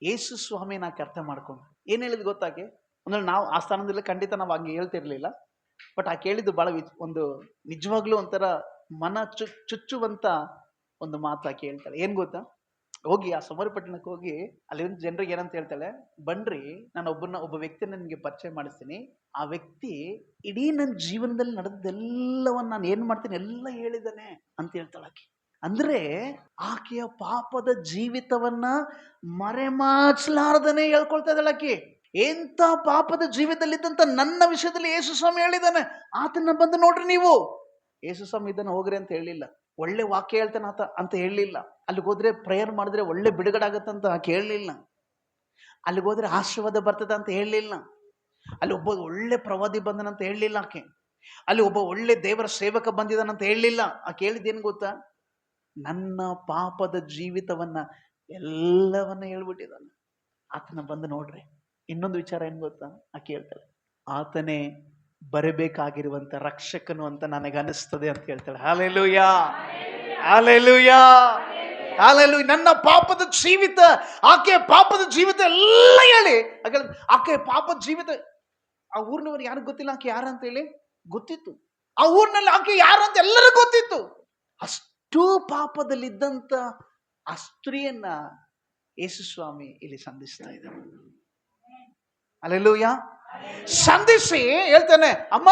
A: ಯೇಸು ಸ್ವಾಮಿನ ಆಕೆ ಅರ್ಥ ಮಾಡ್ಕೊಂಡು ಏನ್ ಹೇಳಿದ್ ಗೊತ್ತಾಕೆ? ಅಂದ್ರೆ ನಾವು ಆ ಸ್ಥಾನದಲ್ಲಿ ಖಂಡಿತ ನಾವು ಹಂಗೆ ಹೇಳ್ತಿರ್ಲಿಲ್ಲ, ಬಟ್ ಆಕೆ ಹೇಳಿದ್ದು ಬಹಳ ಒಂದು ನಿಜವಾಗ್ಲೂ ಒಂಥರ ಮನ ಚುಚ್ಚುವಂತ ಒಂದು ಮಾತು ಆಕೆ ಹೇಳ್ತಾಳೆ. ಏನ್ ಗೊತ್ತಾ? ಹೋಗಿ ಆ ಸಮರ ಪಟ್ಟಣಕ್ಕೆ ಹೋಗಿ ಅಲ್ಲಿ ಜನರಿಗೆ ಏನಂತ ಹೇಳ್ತಾಳೆ, ಬನ್ರಿ ನಾನು ಒಬ್ಬ ವ್ಯಕ್ತಿನ ನಿಮ್ಗೆ ಪರಿಚಯ ಮಾಡಿಸ್ತೀನಿ, ಆ ವ್ಯಕ್ತಿ ಇಡೀ ನನ್ನ ಜೀವನದಲ್ಲಿ ನಡೆದೆಲ್ಲವನ್ನ ನಾನು ಏನ್ ಮಾಡ್ತೀನಿ ಎಲ್ಲ ಹೇಳಿದ್ದಾನೆ ಅಂತ ಹೇಳ್ತಾಳೆ ಆಕೆ. ಅಂದ್ರೆ ಆಕೆಯ ಪಾಪದ ಜೀವಿತವನ್ನ ಮರೆಮಾಚಲಾರದನೆ ಹೇಳ್ಕೊಳ್ತಾ ಇದ್ದಾಳೆ ಆಕೆ. ಎಂತ ಪಾಪದ ಜೀವಿತದಲ್ಲಿದ್ದಂತ ನನ್ನ ವಿಷಯದಲ್ಲಿ ಯೇಸು ಸ್ವಾಮಿ ಹೇಳಿದ್ದಾನೆ, ಆತನ ಬಂದು ನೋಡ್ರಿ ನೀವು. ಯೇಸು ಸ್ವಾಮಿ ಇದನ್ನ ಹೋಗ್ರಿ ಅಂತ ಹೇಳಿಲ್ಲ, ಒಳ್ಳೆ ವಾಕ್ಯ ಹೇಳ್ತಾನೆ ಆತ ಅಂತ ಹೇಳಲಿಲ್ಲ, ಅಲ್ಲಿಗೆ ಹೋದ್ರೆ ಪ್ರೇಯರ್ ಮಾಡಿದ್ರೆ ಒಳ್ಳೆ ಬಿಡುಗಡೆ ಆಗತ್ತಂತ ಆಕೆ ಹೇಳಲಿಲ್ಲ, ಅಲ್ಲಿಗೆ ಹೋದ್ರೆ ಆಶೀರ್ವಾದ ಬರ್ತದ ಅಂತ ಹೇಳಲಿಲ್ಲ. ಅಲ್ಲಿ ಒಬ್ಬ ಒಳ್ಳೆ ಪ್ರವಾದಿ ಬಂದನಂತ ಹೇಳಲಿಲ್ಲ ಆಕೆ. ಅಲ್ಲಿ ಒಬ್ಬ ಒಳ್ಳೆ ದೇವರ ಸೇವಕ ಬಂದಿದ್ದಾನಂತ ಹೇಳಲಿಲ್ಲ. ಆಕೆ ಹೇಳಿದ್ದೇನು ಗೊತ್ತಾ? ನನ್ನ ಪಾಪದ ಜೀವಿತವನ್ನ ಎಲ್ಲವನ್ನ ಹೇಳ್ಬಿಟ್ಟಿದ್ದಾನೆ. ಆತನ ಬಂದು ನೋಡ್ರಿ. ಇನ್ನೊಂದು ವಿಚಾರ ಏನ್ ಗೊತ್ತಾ? ಆಕೆ ಹೇಳ್ತಾಳೆ, ಆತನೇ ಬರಬೇಕಾಗಿರುವಂತ ರಕ್ಷಕನು ಅಂತ ನನಗನಿಸ್ತದೆ ಅಂತ ಹೇಳ್ತಾಳೆ. Hallelujah, hallelujah, hallelujah. ನನ್ನ ಪಾಪದ ಜೀವಿತ, ಆಕೆ ಪಾಪದ ಜೀವಿತ ಎಲ್ಲ ಹೇಳಿ, ಆಕೆ ಪಾಪದ ಜೀವಿತ ಆ ಊರಿನವರು ಯಾರಿಗೂ ಗೊತ್ತಿಲ್ಲ ಆಕೆ ಯಾರಂತ ಹೇಳಿ. ಗೊತ್ತಿತ್ತು. ಆ ಊರಿನಲ್ಲಿ ಆಕೆ ಯಾರಂತ ಎಲ್ಲರಿಗೂ ಗೊತ್ತಿತ್ತು. ಅಷ್ಟು ಪಾಪದಲ್ಲಿದ್ದಂತ ಆ ಸ್ತ್ರೀಯನ್ನ ಯೇಸು ಸ್ವಾಮಿ ಇಲ್ಲಿ ಸಂಧಿಸ್ತಾ ಇದ್ದಾರೆ. ಹಲ್ಲೆಲೂಯಾ. ಸಂಧಿಸಿ ಹೇಳ್ತಾನೆ, ಅಮ್ಮ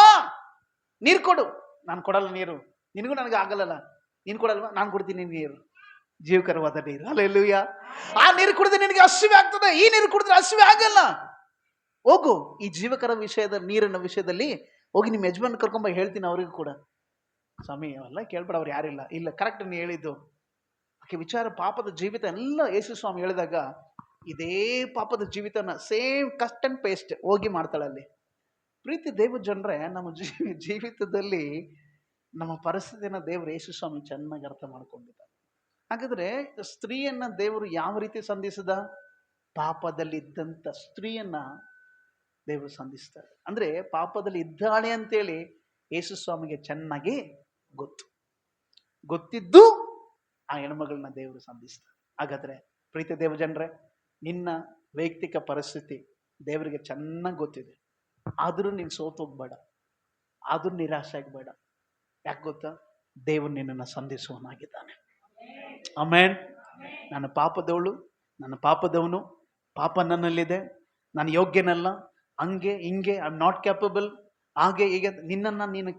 A: ನೀರು ಕೊಡು. ನಾನು ಕೊಡಲ್ಲ ನೀರು, ನಿನಗೂ ನನಗೆ ಆಗಲ್ಲ. ನೀನು ಕೊಡಲ್ವಾ? ನಾನು ಕೊಡ್ತೀನಿ ನೀರು, ಜೀವಕರವಾದ ನೀರು. ಹಲ್ಲೆಲೂಯಾ. ಆ ನೀರು ಕುಡಿದ್ರೆ ನಿನಗೆ ಹಸಿವೆ ಆಗ್ತದೆ, ಈ ನೀರು ಕುಡಿದ್ರೆ ಹಸಿವೆ ಆಗಲ್ಲ. ಹೋಗು, ಈ ಜೀವಕರ ವಿಷಯದ ನೀರಿನ ವಿಷಯದಲ್ಲಿ ಹೋಗಿ ನಿಮ್ಮ ಯಜಮಾನ್ ಕರ್ಕೊಂಬ, ಹೇಳ್ತೀನಿ ಅವರಿಗೂ ಕೂಡ. ಸ್ವಾಮಿ ಅವೆಲ್ಲ ಕೇಳ್ಬೇಡ, ಅವ್ರು ಯಾರಿಲ್ಲ. ಇಲ್ಲ, ಕರೆಕ್ಟ್ ನೀವು ಹೇಳಿದ್ದು. ಆಕೆ ವಿಚಾರ ಪಾಪದ ಜೀವಿತ ಎಲ್ಲ ಯೇಸು ಸ್ವಾಮಿ ಹೇಳಿದಾಗ ಇದೇ ಪಾಪದ ಜೀವಿತನ ಸೇಮ್ ಕಟ್ ಅಂಡ್ ಪೇಸ್ಟ್ ಹೋಗಿ ಮಾಡ್ತಾಳಲ್ಲಿ. ಪ್ರೀತಿ ದೇವ ಜನರೇ, ನಮ್ಮ ಜೀವಿತದಲ್ಲಿ ನಮ್ಮ ಪರಿಸ್ಥಿತಿಯನ್ನ ದೇವರು ಯೇಸು ಸ್ವಾಮಿ ಚೆನ್ನಾಗಿ ಅರ್ಥ ಮಾಡ್ಕೊಂಡಿದ್ದಾರೆ. ಹಾಗಾದ್ರೆ ಸ್ತ್ರೀಯನ್ನ ದೇವರು ಯಾವ ರೀತಿ ಸಂಧಿಸಿದ? ಪಾಪದಲ್ಲಿ ಇದ್ದಂತ ಸ್ತ್ರೀಯನ್ನ ದೇವರು ಸಂಧಿಸ್ತಾರೆ. ಅಂದ್ರೆ ಪಾಪದಲ್ಲಿ ಇದ್ದಾಳೆ ಅಂತೇಳಿ ಯೇಸು ಸ್ವಾಮಿಗೆ ಚೆನ್ನಾಗಿ ಗೊತ್ತಿದ್ದು ಆ ಹೆಣ್ಮಗಳನ್ನ ದೇವರು ಸಂಧಿಸ್ತಾರೆ. ಹಾಗಾದ್ರೆ ಪ್ರೀತಿ ದೇವ ಜನರೇ, ನಿನ್ನ ವೈಯಕ್ತಿಕ ಪರಿಸ್ಥಿತಿ ದೇವರಿಗೆ ಚೆನ್ನಾಗಿ ಗೊತ್ತಿದೆ. ಆದರೂ ನೀನು ಸೋತೋಗ್ಬೇಡ, ಆದ್ರೂ ನಿರಾಶೆ ಆಗಬೇಡ. ಯಾಕೆ ಗೊತ್ತಾ? ದೇವರು ನಿನ್ನನ್ನು ಸಂಧಿಸುವನಾಗಿದ್ದಾನೆ. ಆಮೆನ್. ನನ್ನ ಪಾಪದವಳು, ನನ್ನ ಪಾಪದವನು, ಪಾಪ ನನ್ನಲ್ಲಿದೆ, ನಾನು ಯೋಗ್ಯನಲ್ಲ, ಹಂಗೆ ಹಿಂಗೆ, ಐ ಆಮ್ ನಾಟ್ ಕ್ಯಾಪಬಲ್, ಹಾಗೆ ಹೀಗೆ ನಿನ್ನನ್ನು ನೀನು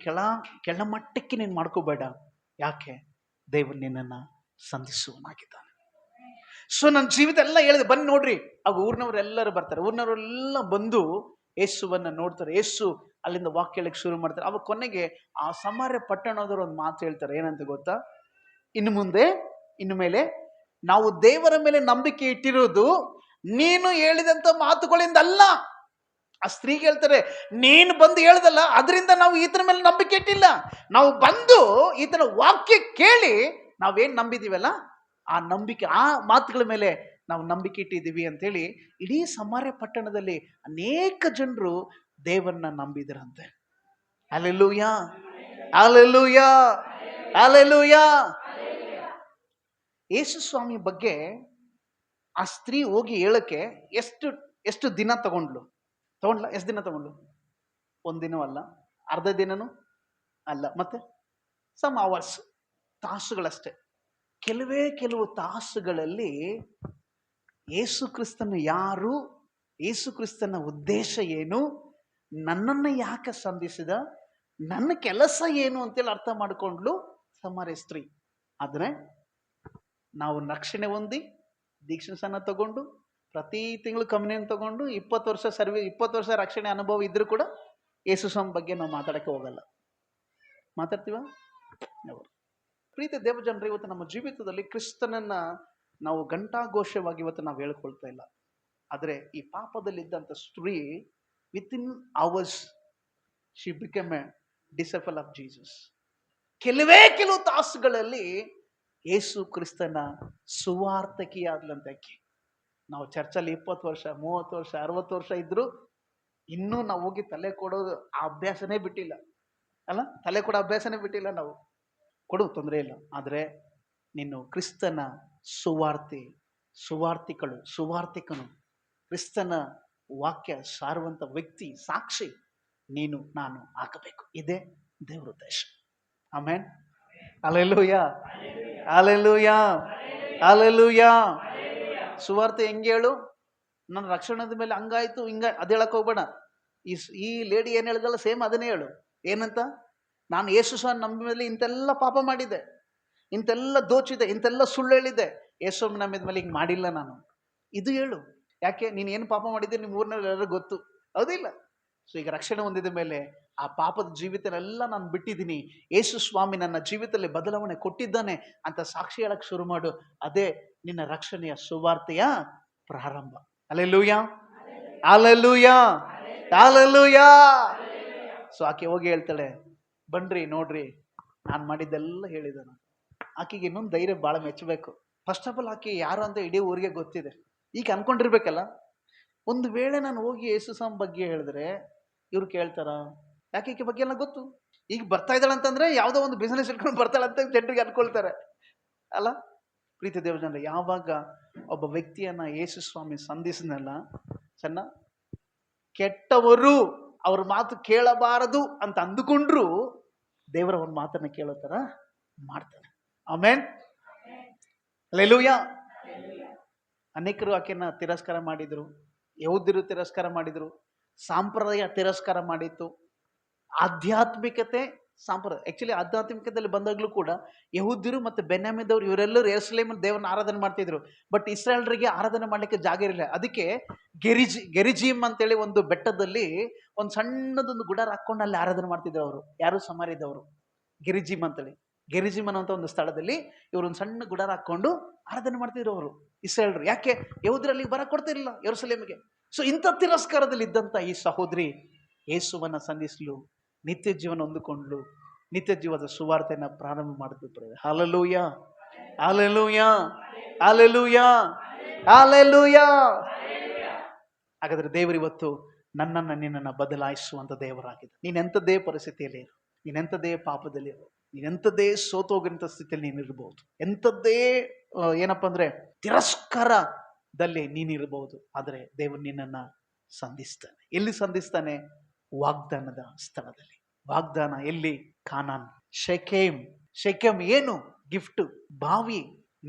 A: ಕೆಳಮಟ್ಟಕ್ಕೆ ನೀನು ಮಾಡ್ಕೋಬೇಡ. ಯಾಕೆ? ದೇವರು ನಿನ್ನನ್ನು ಸಂಧಿಸುವನಾಗಿದ್ದಾನೆ. ಸೊ ನನ್ನ ಜೀವಿತ ಎಲ್ಲ ಹೇಳಿದೆ. ಬನ್ನಿ ನೋಡ್ರಿ, ಆಗ ಊರಿನವರೆಲ್ಲರೂ ಬರ್ತಾರೆ. ಊರಿನವರೆಲ್ಲ ಬಂದು ಯೇಸುವನ್ನ ನೋಡ್ತಾರೆ. ಯೇಸು ಅಲ್ಲಿಂದ ವಾಕ್ಯ ಹೇಳಕ್ಕೆ ಶುರು ಮಾಡ್ತಾರೆ. ಅವಾಗ ಕೊನೆಗೆ ಆ ಸಮಾರ್ಯ ಪಟ್ಟಣದವರು ಒಂದು ಮಾತು ಹೇಳ್ತಾರೆ. ಏನಂತ ಗೊತ್ತಾ? ಇನ್ನು ಮೇಲೆ ನಾವು ದೇವರ ಮೇಲೆ ನಂಬಿಕೆ ಇಟ್ಟಿರೋದು ನೀನು ಹೇಳಿದಂತ ಮಾತುಗಳಿಂದ ಅಲ್ಲ. ಆ ಸ್ತ್ರೀಗೆ ಹೇಳ್ತಾರೆ, ನೀನು ಬಂದು ಹೇಳ್ದಲ್ಲ, ಅದರಿಂದ ನಾವು ಈತನ ಮೇಲೆ ನಂಬಿಕೆ ಇಟ್ಟಿಲ್ಲ. ನಾವು ಬಂದು ಈತನ ವಾಕ್ಯ ಕೇಳಿ ನಾವೇನ್ ನಂಬಿದೀವಲ್ಲ, ಆ ನಂಬಿಕೆ, ಆ ಮಾತುಗಳ ಮೇಲೆ ನಾವು ನಂಬಿಕೆ ಇಟ್ಟಿದ್ದೀವಿ ಅಂತೇಳಿ ಇಡೀ ಸಮಾರ್ಯ ಪಟ್ಟಣದಲ್ಲಿ ಅನೇಕ ಜನರು ದೇವರನ್ನ ನಂಬಿದ್ರಂತೆ. Hallelujah, hallelujah, hallelujah. ಯೇಸು ಸ್ವಾಮಿ ಬಗ್ಗೆ ಆ ಸ್ತ್ರೀ ಹೋಗಿ ಹೇಳಕ್ಕೆ ಎಷ್ಟು ದಿನ ತಗೊಂಡ್ಲ? ಎಷ್ಟು ದಿನ ತಗೊಂಡ್ಲು? ಒಂದಿನವೂ ಅಲ್ಲ, ಅರ್ಧ ದಿನನೂ ಅಲ್ಲ, ಮತ್ತೆ ಸಮ್ ಅವರ್ಸ್, ತಾಸುಗಳಷ್ಟೇ. ಕೆಲವು ತಾಸುಗಳಲ್ಲಿ ಯೇಸು ಕ್ರಿಸ್ತನ ಯಾರು, ಯೇಸು ಕ್ರಿಸ್ತನ ಉದ್ದೇಶ ಏನು, ನನ್ನನ್ನು ಯಾಕೆ ಸಂಧಿಸಿದ, ನನ್ನ ಕೆಲಸ ಏನು ಅಂತೇಳಿ ಅರ್ಥ ಮಾಡಿಕೊಂಡ್ಲು ಸಮಾರ್ಯ ಸ್ತ್ರೀ. ಆದ್ರೆ ನಾವು ರಕ್ಷಣೆ ಹೊಂದಿ ದೀಕ್ಷಾಸ್ನಾನ ತಗೊಂಡು ಪ್ರತಿ ತಿಂಗಳು ಕಮ್ಯುನಿಯನ್ ತಗೊಂಡು 20 ವರ್ಷ ರಕ್ಷಣೆ ಅನುಭವ ಇದ್ರೂ ಕೂಡ ಯೇಸು ಸ್ವಾಮಿ ಬಗ್ಗೆ ನಾವು ಮಾತಾಡಕ್ಕೆ ಹೋಗಲ್ಲ. ಮಾತಾಡ್ತೀವ? ಪ್ರೀತಿ ದೇವ ಜನರು, ಇವತ್ತು ನಮ್ಮ ಜೀವಿತದಲ್ಲಿ ಕ್ರಿಸ್ತನನ್ನ ನಾವು ಘಂಟಾಘೋಷವಾಗಿ ಇವತ್ತು ನಾವು ಹೇಳ್ಕೊಳ್ತಾ ಇಲ್ಲ. ಆದರೆ ಈ ಪಾಪದಲ್ಲಿದ್ದಂಥ ಸ್ತ್ರೀ within hours she become A disciple of Jesus. ಕೆಲವು ತಾಸುಗಳಲ್ಲಿ ಯೇಸು ಕ್ರಿಸ್ತನ ಸುವಾರ್ತಕಿಯಾದ್ಲಂತೆ ಆಕೆ. ನಾವು ಚರ್ಚಲ್ಲಿ 20 ವರ್ಷ 30 ವರ್ಷ 60 ವರ್ಷ ಇದ್ರು ಇನ್ನೂ ನಾವು ಹೋಗಿ ತಲೆ ಕೊಡೋದು ಆ ಅಭ್ಯಾಸನೇ ಬಿಟ್ಟಿಲ್ಲ ಅಲ್ಲ. ತಲೆ ಕೊಡೋ ಅಭ್ಯಾಸನೇ ಬಿಟ್ಟಿಲ್ಲ ನಾವು. ಕೊಡು, ತೊಂದರೆ ಇಲ್ಲ. ಆದರೆ ನೀನು ಕ್ರಿಸ್ತನ ಸುವಾರ್ತಿಕನು, ಕ್ರಿಸ್ತನ ವಾಕ್ಯ ಸಾರುವಂತ ವ್ಯಕ್ತಿ, ಸಾಕ್ಷಿ ನೀನು ನಾನು ಆಗಬೇಕು. ಇದೇ ದೇವರ ಉದ್ದೇಶ. ಆಮೆನ್. Hallelujah, hallelujah, hallelujah. ಸುವಾರ್ತೆ ಹೆಂಗೆ ಹೇಳು? ನನ್ನ ರಕ್ಷಣದ ಮೇಲೆ ಹಂಗಾಯ್ತು ಹಿಂಗ ಅದು ಹೇಳಕ್ ಹೋಗ್ಬೇಡ. ಈ ಲೇಡಿ ಏನ್ ಹೇಳಿದಲ್ಲ ಸೇಮ್ ಅದನ್ನೇ ಹೇಳು. ಏನಂತ? ನಾನು ಯೇಸು ಸ್ವಾಮಿ ನಂಬಿದ ಮೇಲೆ ಇಂತೆಲ್ಲ ಪಾಪ ಮಾಡಿದ್ದೆ, ಇಂತೆಲ್ಲ ದೋಚಿದೆ, ಇಂತೆಲ್ಲ ಸುಳ್ಳು ಹೇಳಿದ್ದೆ, ಯೇಸು ನಂಬಿದ ಮೇಲೆ ಹಿಂಗೆ ಮಾಡಿಲ್ಲ ನಾನು. ಇದು ಹೇಳು. ಯಾಕೆ? ನೀನು ಏನು ಪಾಪ ಮಾಡಿದ್ದೆ ನಿಮ್ಮ ಊರಿನಲ್ಲಿ ಎಲ್ಲರಿಗೂ ಗೊತ್ತು, ಹೌದಿಲ್ಲ? ಸೊ ಈಗ ರಕ್ಷಣೆ ಹೊಂದಿದ ಮೇಲೆ ಆ ಪಾಪದ ಜೀವಿತನೆಲ್ಲ ನಾನು ಬಿಟ್ಟಿದ್ದೀನಿ, ಯೇಸು ಸ್ವಾಮಿ ನನ್ನ ಜೀವಿತದಲ್ಲಿ ಬದಲಾವಣೆ ಕೊಟ್ಟಿದ್ದಾನೆ ಅಂತ ಸಾಕ್ಷಿ ಹೇಳಕ್ ಶುರು ಮಾಡು. ಅದೇ ನಿನ್ನ ರಕ್ಷಣೆಯ ಸುವಾರ್ತೆಯ ಪ್ರಾರಂಭ. Hallelujah, hallelujah. ಹಲ್ಲೆಲೂಯಾ. ಸೊ ಆಕೆ ಹೋಗಿ ಹೇಳ್ತಾಳೆ, ಬನ್ರಿ ನೋಡ್ರಿ ನಾನು ಮಾಡಿದ್ದೆಲ್ಲ ಹೇಳಿದನು. ಆಕೆಗೆ ಇನ್ನೊಂದು ಧೈರ್ಯ ಭಾಳ ಮೆಚ್ಚಬೇಕು. ಫಸ್ಟ್ ಆಫ್ ಆಲ್ ಆಕೆ ಯಾರು ಅಂತ ಇಡೀ ಊರಿಗೆ ಗೊತ್ತಿದೆ. ಈಗ ಅನ್ಕೊಂಡಿರ್ಬೇಕಲ್ಲ, ಒಂದು ವೇಳೆ ನಾನು ಹೋಗಿ ಯೇಸು ಸ್ವಾಮಿ ಬಗ್ಗೆ ಹೇಳಿದ್ರೆ ಇವ್ರು ಕೇಳ್ತಾರ? ಯಾಕೆ ಈಕೆ ಬಗ್ಗೆ ಎಲ್ಲ ಗೊತ್ತು. ಈಗ ಬರ್ತಾ ಇದ್ದಾಳೆ ಅಂತಂದ್ರೆ ಯಾವುದೋ ಒಂದು ಬಿಸ್ನೆಸ್ ಇಟ್ಕೊಂಡು ಬರ್ತಾಳಂತ ಜನರಿಗೆ ಅನ್ಕೊಳ್ತಾರೆ ಅಲ್ಲ. ಪ್ರೀತಿ ದೇವಜನರೇ, ಯಾವಾಗ ಒಬ್ಬ ವ್ಯಕ್ತಿಯನ್ನ ಯೇಸು ಸ್ವಾಮಿ ಸಂಧಿಸಿದ್ನಲ್ಲ, ಸಣ್ಣ ಕೆಟ್ಟವರು ಅವ್ರ ಮಾತು ಕೇಳಬಾರದು ಅಂತ ಅಂದುಕೊಂಡ್ರು ದೇವರ ಒಂದು ಮಾತನ್ನ ಕೇಳೋ ತರ ಮಾಡ್ತಾನೆ. ಆಮೆನ್. ಹಲ್ಲೆಲೂಯಾ. ಅನೇಕರು ಆಕೆನ ತಿರಸ್ಕಾರ ಮಾಡಿದ್ರು, ಯಹೂದ್ಯರು ತಿರಸ್ಕಾರ ಮಾಡಿದ್ರು, ಸಾಂಪ್ರದಾಯ ತಿರಸ್ಕಾರ ಮಾಡಿತ್ತು. ಆಧ್ಯಾತ್ಮಿಕತೆ ಸಾಂಪ್ರದಾಯ, ಆಕ್ಚುಲಿ ಆಧ್ಯಾತ್ಮಿಕತೆಯಲ್ಲಿ ಬಂದಾಗ್ಲೂ ಕೂಡ ಯಹೂದ್ಯರು ಮತ್ತೆ ಬೆನ್ಯಾಮಿನದವರು ಇವರೆಲ್ಲರೂ ಯೆರೂಸಲೇಮ್ ದೇವರನ್ನ ಆರಾಧನೆ ಮಾಡ್ತಿದ್ರು. ಬಟ್ ಇಸ್ರಾಯೇಲರಿಗೆ ಆರಾಧನೆ ಮಾಡ್ಲಿಕ್ಕೆ ಜಾಗ ಇರಲಿಲ್ಲ. ಅದಕ್ಕೆ ಗೆರಿಜಿಮ್ ಅಂತೇಳಿ ಒಂದು ಬೆಟ್ಟದಲ್ಲಿ ಒಂದು ಸಣ್ಣದೊಂದು ಗುಡಾರ ಹಾಕೊಂಡು ಅಲ್ಲಿ ಆರಾಧನೆ ಮಾಡ್ತಿದ್ರು ಅವರು. ಯಾರು? ಸಮಾರ್ಯದವರು. ಗೆರಿಜಿಮ್ ಅಂತೇಳಿ, ಗೆರಿಜಿಮ್ ಅನ್ನೋ ಒಂದು ಸ್ಥಳದಲ್ಲಿ ಇವರು ಒಂದು ಸಣ್ಣ ಗುಡಾರ ಹಾಕೊಂಡು ಆರಾಧನೆ ಮಾಡ್ತಿದ್ರು ಅವರು ಇಸ್ರಾಯೇಲರು. ಯಾಕೆ? ಯಹೂದ್ಯರಲ್ಲಿ ಬರಕ್ ಕೊಡ್ತಿರ್ಲಿಲ್ಲ ಯೆರೂಸಲೇಮಿಗೆ. ಸೊ ಇಂಥ ತಿರಸ್ಕಾರದಲ್ಲಿ ಇದ್ದಂತ ಈ ಸಹೋದರಿ ಯೇಸುವನ್ನ ಸಂಧಿಸಲು, ನಿತ್ಯ ಜೀವನ ಹೊಂದಿಕೊಂಡ್ಲು, ನಿತ್ಯ ಜೀವದ ಸುವಾರ್ತೆಯನ್ನ ಪ್ರಾರಂಭ ಮಾಡಿದ್ರು. Hallelujah, hallelujah, hallelujah, hallelujah. ಹಾಗಾದ್ರೆ ದೇವರು ಇವತ್ತು ನನ್ನನ್ನು ನಿನ್ನನ್ನು ಬದಲಾಯಿಸುವಂತ ದೇವರಾಗಿದೆ. ನೀನೆಂಥದ್ದೇ ಪರಿಸ್ಥಿತಿಯಲ್ಲಿ ಇರು, ನೀನೆಂಥದ್ದೇ ಪಾಪದಲ್ಲಿ ಇರು, ನೀನೆಂಥದ್ದೇ ಸೋತೋಗಿರಂಥ ಸ್ಥಿತಿಯಲ್ಲಿ ನೀನಿರ್ಬಹುದು, ಎಂಥದ್ದೇ ಏನಪ್ಪ ಅಂದ್ರೆ ತಿರಸ್ಕಾರದಲ್ಲಿ ನೀನಿರ್ಬಹುದು, ಆದರೆ ದೇವರು ನಿನ್ನನ್ನು ಸಂಧಿಸ್ತಾನೆ. ಎಲ್ಲಿ ಸಂಧಿಸ್ತಾನೆ? ವಾಗ್ದಾನದ ಸ್ಥಳದಲ್ಲಿ. ವಾಗ್ದಾನ ಎಲ್ಲಿ? ಕಾನಾನ್, ಶೆಕೆಮ್. ಶೆಕೆಮ್ ಏನು? ಗಿಫ್ಟ್, ಬಾವಿ,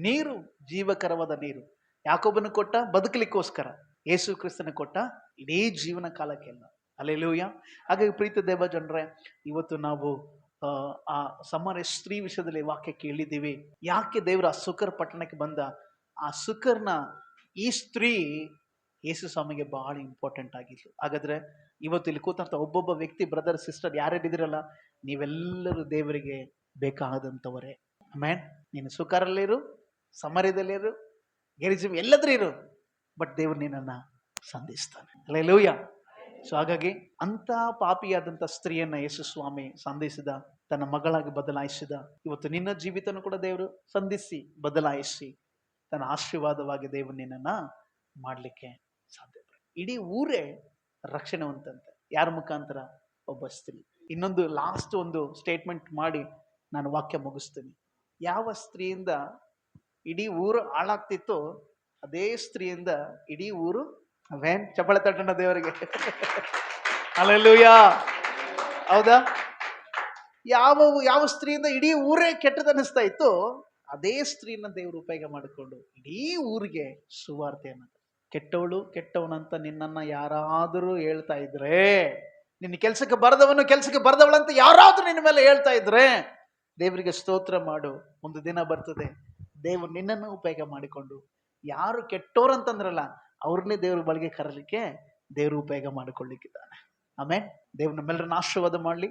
A: ನೀರು, ಜೀವಕರವಾದ ನೀರು. ಯಾಕೋಬನ ಕೊಟ್ಟ ಬದುಕಲಿಕ್ಕೋಸ್ಕರ, ಯೇಸು ಕ್ರಿಸ್ತನ ಕೊಟ್ಟ ಇಡೀ ಜೀವನ ಕಾಲಕ್ಕೆಲ್ಲ. ಹಲ್ಲೆಲೂಯಾ. ಹಾಗಾಗಿ ಪ್ರೀತಿ ದೇವ ಜನರೇ, ಇವತ್ತು ನಾವು ಆ ಸಮಾರ್ಯ ಸ್ತ್ರೀ ವಿಷಯದಲ್ಲಿ ವಾಕ್ಯ ಕೇಳಿದ್ದೀವಿ. ಯಾಕೆ ದೇವರು ಆ ಸುಕರ್ ಪಟ್ಟಣಕ್ಕೆ ಬಂದ? ಆ ಸುಕರ್ನ ಈ ಸ್ತ್ರೀ ಯೇಸು ಸ್ವಾಮಿಗೆ ಬಹಳ ಇಂಪಾರ್ಟೆಂಟ್ ಆಗಿತ್ತು. ಹಾಗಾದ್ರೆ ಇವತ್ತು ಇಲ್ಲಿ ಕೂತಂತ ಒಬ್ಬೊಬ್ಬ ವ್ಯಕ್ತಿ, ಬ್ರದರ್ ಸಿಸ್ಟರ್ ಯಾರ್ಯಾರಿದ್ದೀರಲ್ಲ, ನೀವೆಲ್ಲರೂ ದೇವರಿಗೆ ಬೇಕಾದಂಥವರೇ. ಆಮೆನ್. ನೀನು ಸುಕರಲ್ಲಿರು, ಸಮಾರ್ಯದಲ್ಲಿರು, ಗೆರಿಜಿಮ್ ಎಲ್ಲದ್ರೂ ಇರು, ಬಟ್ ದೇವರು ನಿನ್ನನ್ನು ಸಂಧಿಸ್ತಾನೆ. ಹಲ್ಲೆಲೂಯಾ. ಸೊ ಹಾಗಾಗಿ ಅಂತ ಪಾಪಿಯಾದಂಥ ಸ್ತ್ರೀಯನ್ನ ಯೇಸು ಸ್ವಾಮಿ ಸಂಧಿಸಿದ, ತನ್ನ ಮಗಳಾಗಿ ಬದಲಾಯಿಸಿದ. ಇವತ್ತು ನಿನ್ನ ಜೀವಿತನೂ ಕೂಡ ದೇವರು ಸಂಧಿಸಿ ಬದಲಾಯಿಸಿ ತನ್ನ ಆಶೀರ್ವಾದವಾಗಿ ದೇವರು ನಿನ್ನನ್ನ ಮಾಡಲಿಕ್ಕೆ ಸಾಧ್ಯ. ಇಡೀ ಊರೇ ರಕ್ಷಣೆ ಹೊಂದಂತೆ. ಯಾರ ಮುಖಾಂತರ? ಒಬ್ಬ ಸ್ತ್ರೀ. ಇನ್ನೊಂದು ಲಾಸ್ಟ್ ಒಂದು ಸ್ಟೇಟ್ಮೆಂಟ್ ಮಾಡಿ ನಾನು ವಾಕ್ಯ ಮುಗಿಸ್ತೀನಿ. ಯಾವ ಸ್ತ್ರೀಯಿಂದ ಇಡೀ ಊರು ಹಾಳಾಗ್ತಿತ್ತು, ಅದೇ ಸ್ತ್ರೀಯಿಂದ ಇಡೀ ಊರು ಅವೇನ್ ಚಪ್ಪಳೆ ತಟ್ಟಣ ದೇವರಿಗೆ. ಹಲ್ಲೆಲೂಯಾ. ಹೌದಾ? ಯಾವ ಸ್ತ್ರೀಯಿಂದ ಇಡೀ ಊರೇ ಕೆಟ್ಟದನ್ನಿಸ್ತಾ ಇತ್ತು, ಅದೇ ಸ್ತ್ರೀನ ದೇವರು ಉಪಯೋಗ ಮಾಡಿಕೊಂಡು ಇಡೀ ಊರಿಗೆ ಸುವಾರ್ತೆಯನ್ನು. ಕೆಟ್ಟವನಂತ ನಿನ್ನನ್ನು ಯಾರಾದರೂ ಹೇಳ್ತಾ ಇದ್ರೆ, ನಿನ್ನ ಕೆಲಸಕ್ಕೆ ಬರದವಳಂತ ಯಾರಾದ್ರೂ ನಿನ್ನ ಮೇಲೆ ಹೇಳ್ತಾ ಇದ್ರೆ, ದೇವರಿಗೆ ಸ್ತೋತ್ರ ಮಾಡು. ಒಂದು ದಿನ ಬರ್ತದೆ, ದೇವರು ನಿನ್ನನ್ನು ಉಪಯೋಗ ಮಾಡಿಕೊಂಡು ಯಾರು ಕೆಟ್ಟೋರಂತಂದ್ರಲ್ಲ ಅವ್ರನ್ನೇ ದೇವ್ರ ಬಳಿಗೆ ಕರಲಿಕ್ಕೆ ದೇವರು ಉಪಯೋಗ ಮಾಡಿಕೊಳ್ಳಿಕ್ಕಿದ್ದಾನೆ. ಆಮೇಲೆ ದೇವ್ರ ನಮ್ಮೆಲ್ಲರನ್ನ ಆಶೀರ್ವಾದ ಮಾಡಲಿ.